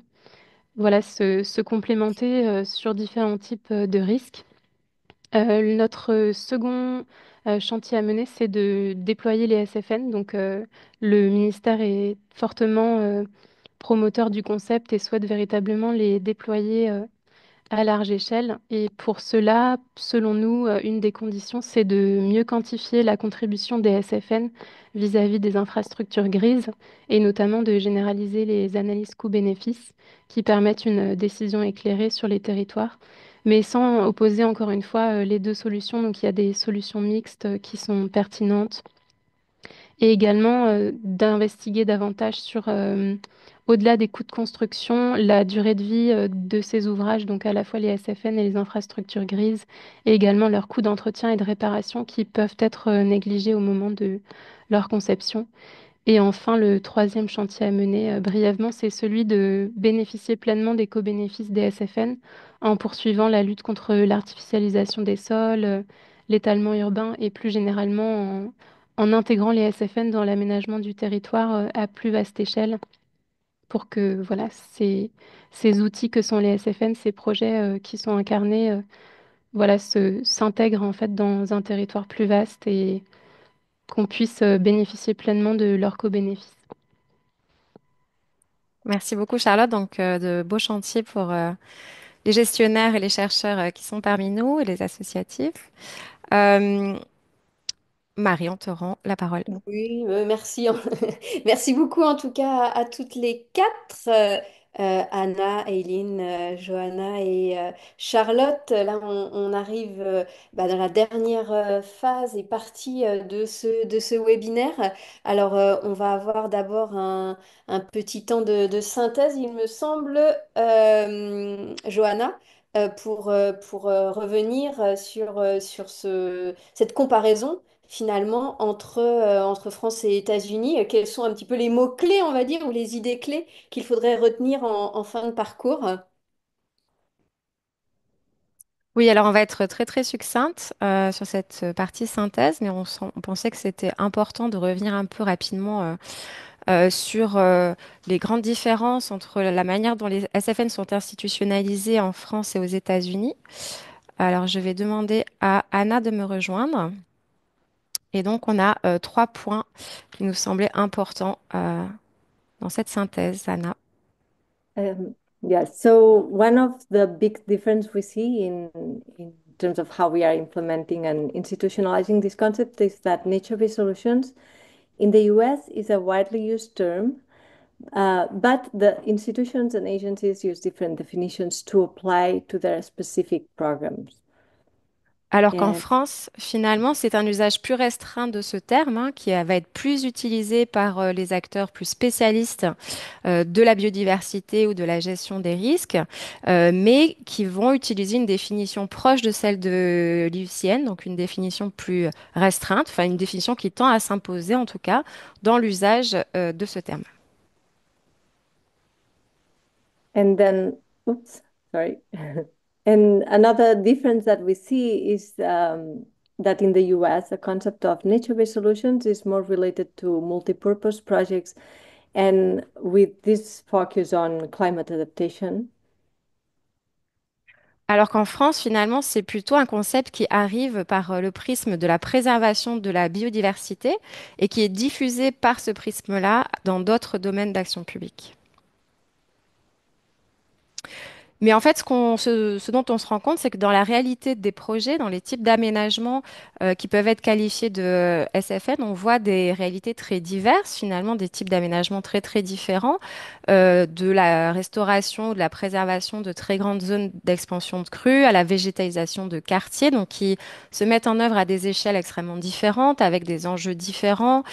[SPEAKER 8] voilà, se complémenter sur différents types de risques. Notre second chantier à mener, c'est de déployer les SFN. Donc, le ministère est fortement promoteur du concept et souhaite véritablement les déployer à large échelle. Et pour cela, selon nous, une des conditions, c'est de mieux quantifier la contribution des SFN vis-à-vis des infrastructures grises et notamment de généraliser les analyses coûts-bénéfices qui permettent une décision éclairée sur les territoires, mais sans opposer encore une fois les deux solutions. Donc il y a des solutions mixtes qui sont pertinentes et également d'investiguer davantage sur, au-delà des coûts de construction, la durée de vie de ces ouvrages, donc à la fois les SFN et les infrastructures grises, et également leurs coûts d'entretien et de réparation qui peuvent être négligés au moment de leur conception. Et enfin, le troisième chantier à mener brièvement, c'est celui de bénéficier pleinement des co-bénéfices des SFN en poursuivant la lutte contre l'artificialisation des sols, l'étalement urbain et plus généralement en intégrant les SFN dans l'aménagement du territoire à plus vaste échelle pour que voilà, ces outils que sont les SFN, ces projets qui sont incarnés, voilà, s'intègrent en fait dans un territoire plus vaste et qu'on puisse bénéficier pleinement de leurs co-bénéfices.
[SPEAKER 3] Merci beaucoup, Charlotte. Donc, de beaux chantiers pour les gestionnaires et les chercheurs qui sont parmi nous et les associatifs. Euh, Marie, on te rend la parole.
[SPEAKER 1] Oui, merci. Merci beaucoup en tout cas à toutes les quatre, Anna, Eileen, Johanna et Charlotte. Là, on arrive dans la dernière phase et partie de ce webinaire. Alors, on va avoir d'abord un petit temps de synthèse, il me semble, Johanna. Pour revenir sur cette comparaison finalement entre France et États-Unis? Quels sont un petit peu les mots-clés, on va dire, ou les idées clés qu'il faudrait retenir en fin de parcours?
[SPEAKER 3] Oui, alors on va être très très succincte sur cette partie synthèse, mais on pensait que c'était important de revenir un peu rapidement sur les grandes différences entre la manière dont les SFN sont institutionnalisés en France et aux États-Unis. Alors je vais demander à Anna de me rejoindre. Et donc on a trois points qui nous semblaient importants dans cette synthèse, Anna.
[SPEAKER 6] Um, yeah, so one of the big difference we see in terms of how we are implementing and institutionalizing this concept is that nature-based solutions in the US is a widely used term, but the institutions and agencies use different definitions to apply to their specific programs.
[SPEAKER 3] Alors qu'en
[SPEAKER 6] And
[SPEAKER 3] France, finalement, c'est un usage plus restreint de ce terme, hein, qui va être plus utilisé par les acteurs plus spécialistes de la biodiversité ou de la gestion des risques, mais qui vont utiliser une définition proche de celle de l'IUCN, donc une définition plus restreinte, enfin une définition qui tend à s'imposer en tout cas dans l'usage de ce terme.
[SPEAKER 6] And then, oops, sorry. And another difference that we see is that in the US, the concept of nature-based solutions is more related to multi-purpose projects and with this focus on climate adaptation.
[SPEAKER 3] Alors qu'en France, finalement, c'est plutôt un concept qui arrive par le prisme de la préservation de la biodiversité et qui est diffusé par ce prisme-là dans d'autres domaines d'action publique. Mais en fait, ce dont on se rend compte, c'est que dans la réalité des projets, dans les types d'aménagements qui peuvent être qualifiés de SFN, on voit des réalités très diverses, finalement, des types d'aménagements très très différents, de la restauration, de la préservation de très grandes zones d'expansion de crues, à la végétalisation de quartiers, donc qui se mettent en œuvre à des échelles extrêmement différentes, avec des enjeux différents,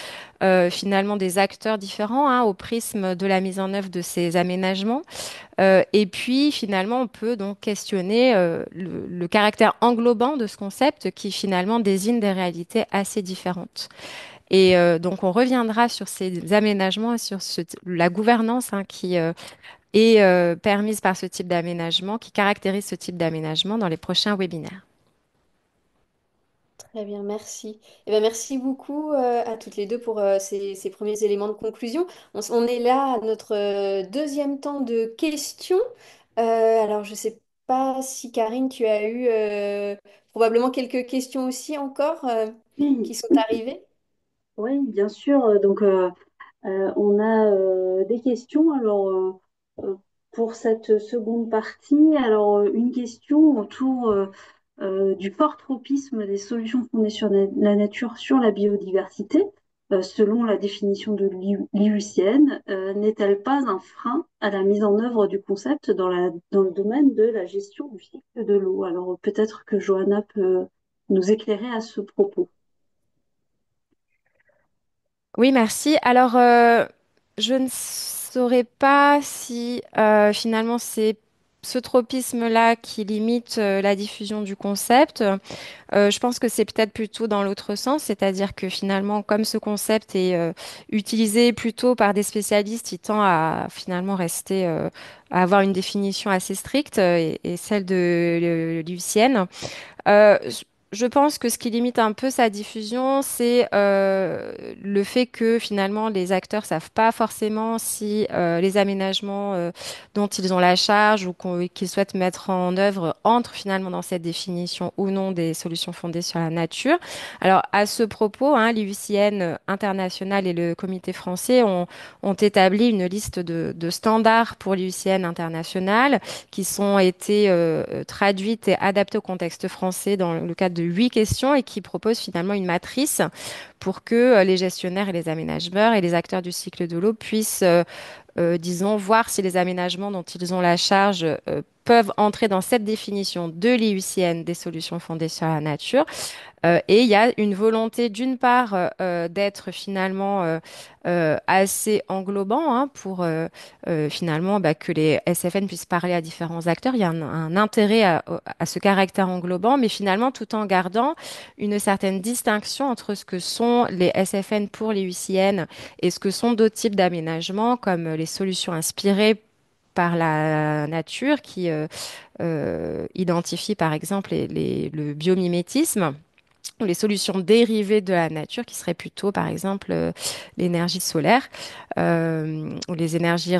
[SPEAKER 3] finalement des acteurs différents, hein, au prisme de la mise en œuvre de ces aménagements. Et puis finalement, on peut donc questionner le caractère englobant de ce concept qui finalement désigne des réalités assez différentes. Et donc on reviendra sur ces aménagements et sur la gouvernance hein, qui est permise par ce type d'aménagement, qui caractérise ce type d'aménagement dans les prochains webinaires.
[SPEAKER 1] Très bien, merci. Eh ben, merci beaucoup à toutes les deux pour ces premiers éléments de conclusion. On est là à notre deuxième temps de questions. Alors, je ne sais pas si Karine, tu as eu probablement quelques questions aussi encore qui
[SPEAKER 2] Oui,
[SPEAKER 1] sont arrivées.
[SPEAKER 2] oui, bien sûr. Donc, on a des questions. Alors, pour cette seconde partie, alors une question autour du fort tropisme des solutions fondées sur la nature sur la biodiversité, selon la définition de l'IUCN, n'est-elle pas un frein à la mise en œuvre du concept dans le domaine de la gestion du cycle de l'eau? Alors peut-être que Johanna peut nous éclairer à ce propos.
[SPEAKER 3] Oui, merci. Alors, je ne saurais pas si finalement c'est ce tropisme-là qui limite la diffusion du concept. Je pense que c'est peut-être plutôt dans l'autre sens, c'est-à-dire que finalement, comme ce concept est utilisé plutôt par des spécialistes, il tend à finalement rester, à avoir une définition assez stricte et celle de l'UICN. Je pense que ce qui limite un peu sa diffusion, c'est le fait que finalement les acteurs savent pas forcément si les aménagements dont ils ont la charge ou qu'ils souhaitent mettre en œuvre entrent finalement dans cette définition ou non des solutions fondées sur la nature. Alors à ce propos, hein, l'IUCN international et le comité français ont établi une liste de standards pour l'IUCN international qui sont été traduites et adaptées au contexte français dans le cadre de 8 questions et qui proposent finalement une matrice pour que les gestionnaires et les aménageurs et les acteurs du cycle de l'eau puissent, disons, voir si les aménagements dont ils ont la charge peuvent entrer dans cette définition de l'IUCN des solutions fondées sur la nature. Et il y a une volonté d'une part d'être finalement assez englobant hein, pour finalement bah, que les SFN puissent parler à différents acteurs. Il y a un intérêt à ce caractère englobant, mais finalement tout en gardant une certaine distinction entre ce que sont les SFN pour les UCN et ce que sont d'autres types d'aménagements comme les solutions inspirées par la nature qui identifie par exemple le biomimétisme ou les solutions dérivées de la nature, qui seraient plutôt, par exemple, l'énergie solaire ou les énergies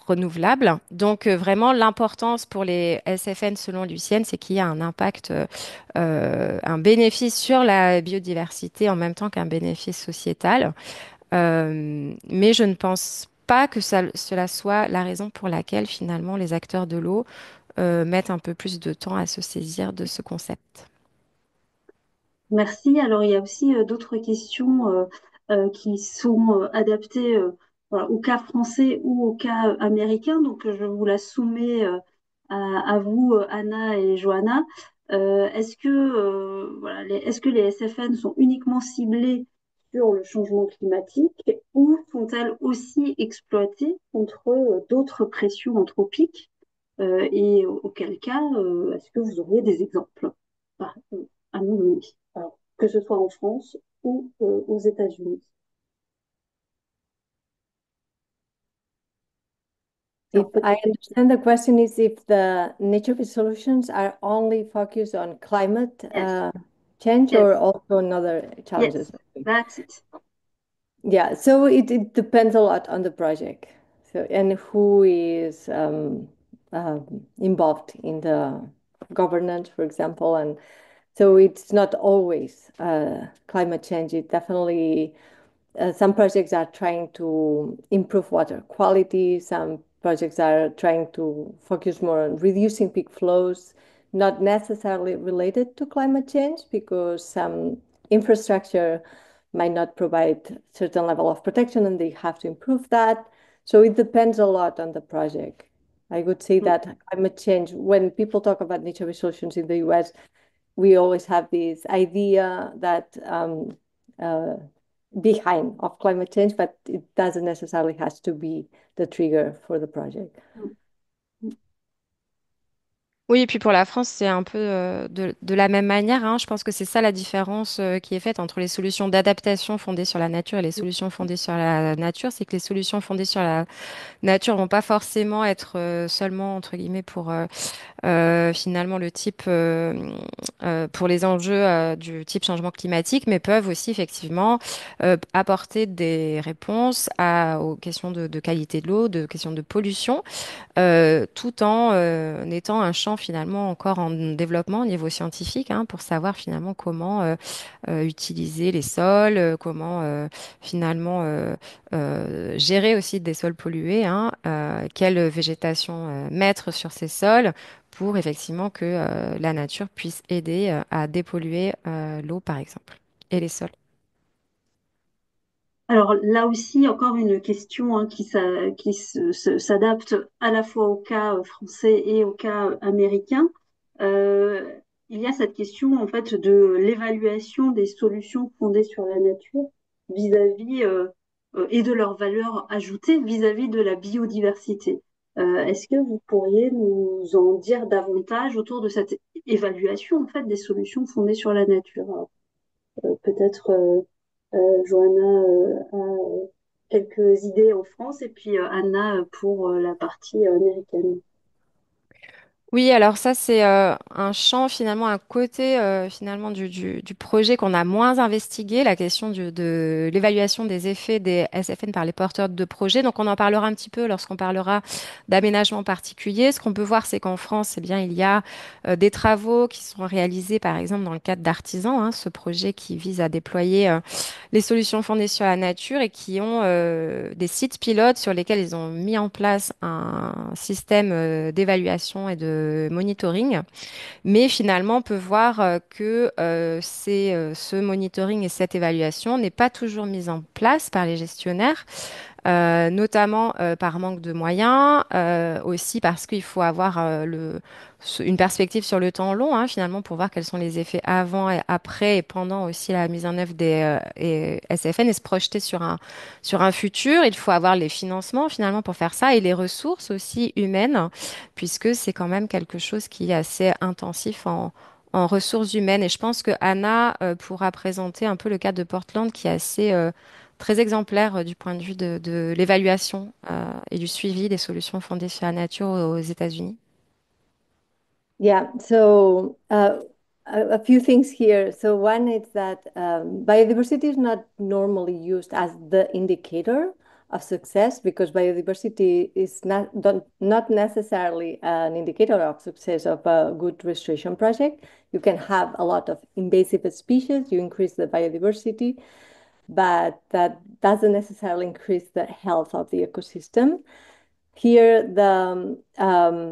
[SPEAKER 3] renouvelables. Donc, vraiment, l'importance pour les SFN, selon Lucienne, c'est qu'il y a un impact, un bénéfice sur la biodiversité en même temps qu'un bénéfice sociétal. Mais je ne pense pas que cela soit la raison pour laquelle, finalement, les acteurs de l'eau mettent un peu plus de temps à se saisir de ce concept.
[SPEAKER 2] Merci. Alors, il y a aussi d'autres questions qui sont adaptées voilà, au cas français ou au cas américain. Donc, je vous la soumets à vous, Anna et Johanna. Voilà, est-ce que les SFN sont uniquement ciblées sur le changement climatique ou sont-elles aussi exploitées contre d'autres pressions anthropiques? Et auquel cas, est-ce que vous auriez des exemples à nous donner? Alors, que ce soit en France ou aux États-Unis.
[SPEAKER 6] If
[SPEAKER 2] Alors,
[SPEAKER 6] I
[SPEAKER 2] peut-être.
[SPEAKER 6] understand the question is if the nature-based solutions are only focused on climate
[SPEAKER 2] Yes,
[SPEAKER 6] change
[SPEAKER 2] yes,
[SPEAKER 6] or also on other challenges.
[SPEAKER 2] yes, that's it.
[SPEAKER 6] Yeah, so it depends a lot on the project. So and who is involved in the governance, for example, and so it's not always climate change. It definitely some projects are trying to improve water quality. Some projects are trying to focus more on reducing peak flows, not necessarily related to climate change, because some infrastructure might not provide certain level of protection and they have to improve that. So it depends a lot on the project. I would say that climate change, when people talk about nature-based solutions in the US, we always have this idea that uh, behind of climate change, but it doesn't necessarily has to be the trigger for the project.
[SPEAKER 3] Oui, et puis pour la France, c'est un peu de la même manière, hein. Je pense que c'est ça la différence qui est faite entre les solutions d'adaptation fondées sur la nature et les solutions fondées sur la nature. C'est que les solutions fondées sur la nature vont pas forcément être seulement, entre guillemets, pour finalement le type pour les enjeux du type changement climatique, mais peuvent aussi effectivement apporter des réponses aux questions de qualité de l'eau, de questions de pollution, tout en étant un champ finalement encore en développement au niveau scientifique, hein, pour savoir finalement comment utiliser les sols, comment finalement gérer aussi des sols pollués, hein, quelle végétation mettre sur ces sols pour effectivement que la nature puisse aider à dépolluer l'eau, par exemple, et les sols.
[SPEAKER 2] Alors là aussi, encore une question hein, qui s'adapte à la fois au cas français et au cas américain. Euh, il y a cette question en fait de l'évaluation des solutions fondées sur la nature. vis-à-vis et de leur valeur ajoutée vis-à-vis de la biodiversité. Est-ce que vous pourriez nous en dire davantage autour de cette évaluation en fait des solutions fondées sur la nature? Alors, peut-être Johanna a quelques idées en France et puis Anna pour la partie américaine.
[SPEAKER 3] Oui, alors ça c'est un champ finalement, un côté finalement du projet qu'on a moins investigué, la question de l'évaluation des effets des SFN par les porteurs de projets. Donc on en parlera un petit peu lorsqu'on parlera d'aménagement particulier. Ce qu'on peut voir, c'est qu'en France, eh bien, il y a des travaux qui sont réalisés par exemple dans le cadre d'Artisan, hein, ce projet qui vise à déployer les solutions fondées sur la nature et qui ont des sites pilotes sur lesquels ils ont mis en place un système d'évaluation et de monitoring. Mais finalement, on peut voir que ce monitoring et cette évaluation n'est pas toujours mise en place par les gestionnaires, notamment par manque de moyens, aussi parce qu'il faut avoir une perspective sur le temps long, hein, finalement, pour voir quels sont les effets avant et après et pendant aussi la mise en œuvre des SFN et se projeter sur un futur. Il faut avoir les financements finalement pour faire ça et les ressources aussi humaines, puisque c'est quand même quelque chose qui est assez intensif en ressources humaines. Et je pense que Anna pourra présenter un peu le cas de Portland qui est assez très exemplaire du point de vue de l'évaluation et du suivi des solutions fondées sur la nature aux États-Unis.
[SPEAKER 6] Yeah, so a few things here. So one is that biodiversity is not normally used as the indicator of success because biodiversity is not necessarily an indicator of success of a good restoration project. You can have a lot of invasive species, you increase the biodiversity, but that doesn't necessarily increase the health of the ecosystem. Here, the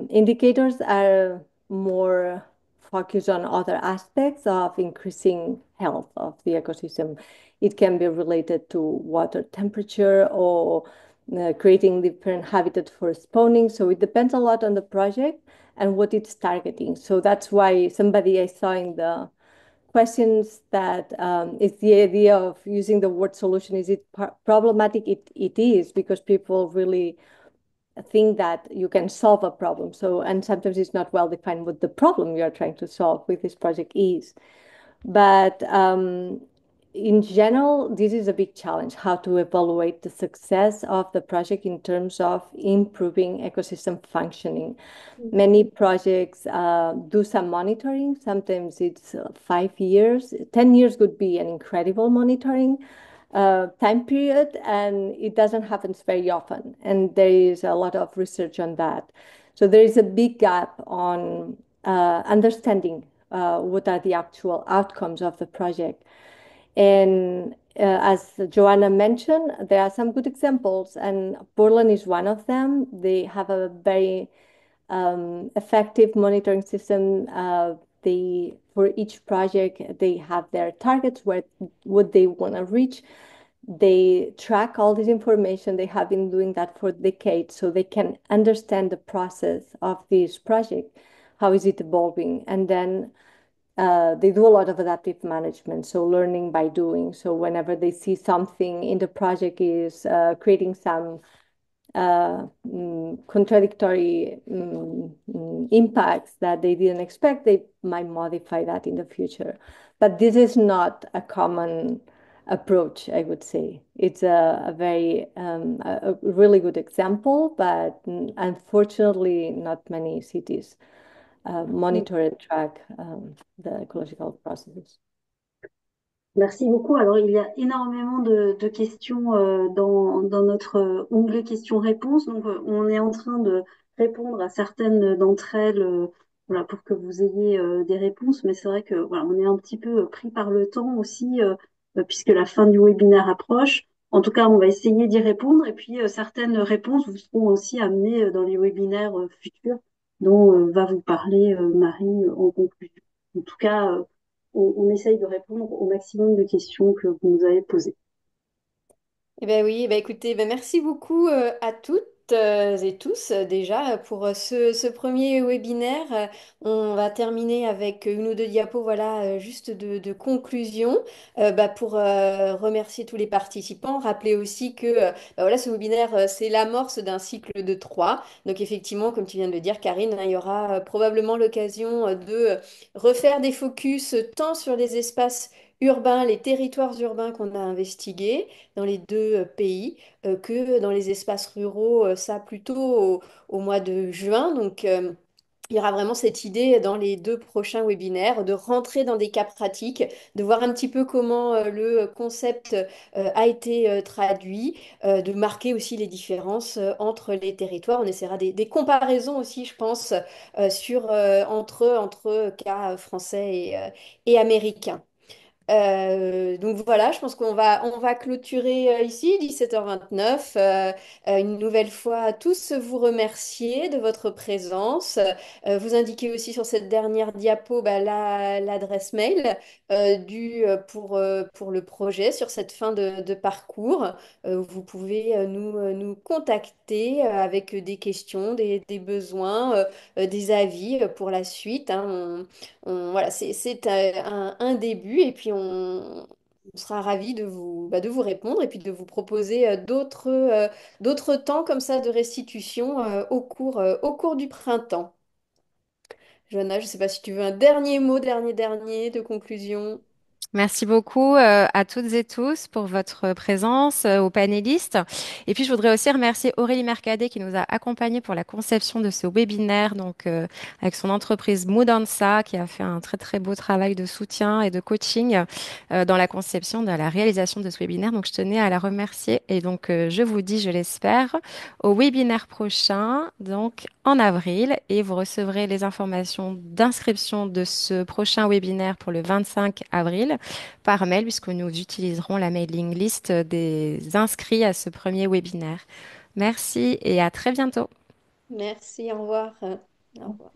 [SPEAKER 6] indicators are more focused on other aspects of increasing health of the ecosystem. It can be related to water temperature or creating different habitat for spawning. So it depends a lot on the project and what it's targeting. So that's why somebody I saw in the questions that is the idea of using the word solution. Is it problematic? It is because people really think that you can solve a problem. So, and sometimes it's not well defined what the problem you are trying to solve with this project is. But in general, this is a big challenge, how to evaluate the success of the project in terms of improving ecosystem functioning. Many projects do some monitoring. Sometimes it's 5 years. 10 years would be an incredible monitoring time period, and it doesn't happen very often. And there is a lot of research on that. So there is a big gap on understanding what are the actual outcomes of the project. And as Joanna mentioned, there are some good examples, and Portland is one of them. They have a very effective monitoring system. For each project, they have their targets, where what they want to reach. They track all this information. They have been doing that for decades, so they can understand the process of this project. How is it evolving? And then they do a lot of adaptive management, so learning by doing. So whenever they see something in the project is creating some contradictory impacts that they didn't expect, they might modify that in the future. But this is not a common approach, I would say. It's a really good example, but unfortunately, not many cities monitor and track the ecological processes.
[SPEAKER 2] Merci beaucoup. Alors, il y a énormément de questions dans notre onglet questions-réponses. Donc, on est en train de répondre à certaines d'entre elles voilà, pour que vous ayez des réponses. Mais c'est vrai que voilà, on est un petit peu pris par le temps aussi, puisque la fin du webinaire approche. En tout cas, on va essayer d'y répondre. Et puis, certaines réponses vous seront aussi amenées dans les webinaires futurs dont va vous parler Marie en conclusion. En tout cas, on essaye de répondre au maximum de questions que vous nous avez posées.
[SPEAKER 1] Eh ben oui, eh ben écoutez, ben merci beaucoup à toutes. et tous. Déjà, pour ce premier webinaire, on va terminer avec une ou deux diapos, voilà, juste de conclusion, pour remercier tous les participants. Rappeler aussi que voilà, ce webinaire, c'est l'amorce d'un cycle de trois. Donc effectivement, comme tu viens de le dire, Karine, hein, il y aura probablement l'occasion de refaire des focus tant sur les espaces urbains, les territoires urbains qu'on a investigués dans les deux pays que dans les espaces ruraux, ça plutôt au mois de juin. Donc, il y aura vraiment cette idée dans les deux prochains webinaires de rentrer dans des cas pratiques, de voir un petit peu comment le concept a été traduit, de marquer aussi les différences entre les territoires. On essaiera des comparaisons aussi, je pense, entre cas français et américains. Donc voilà, je pense qu'on va clôturer ici, 17h29. Une nouvelle fois, à tous vous remercier de votre présence. Vous indiquer aussi sur cette dernière diapo l'adresse mail pour le projet sur cette fin de parcours. Vous pouvez nous contacter avec des questions, des besoins, des avis pour la suite, hein. Voilà, c'est un début et puis on sera ravis de vous répondre et puis de vous proposer d'autres temps comme ça de restitution au cours du printemps. Johanna, je ne sais pas si tu veux un dernier mot, dernier de conclusion.
[SPEAKER 3] Merci beaucoup à toutes et tous pour votre présence, aux panélistes. Et puis, je voudrais aussi remercier Aurélie Mercadet qui nous a accompagnés pour la conception de ce webinaire, donc avec son entreprise Modanza, qui a fait un très très beau travail de soutien et de coaching dans la conception, dans la réalisation de ce webinaire. Donc, je tenais à la remercier. Et donc, je vous dis, je l'espère, au webinaire prochain, donc en avril. Et vous recevrez les informations d'inscription de ce prochain webinaire pour le 25 avril par mail, puisque nous utiliserons la mailing list des inscrits à ce premier webinaire. Merci et à très bientôt.
[SPEAKER 1] Merci, au revoir. Au revoir.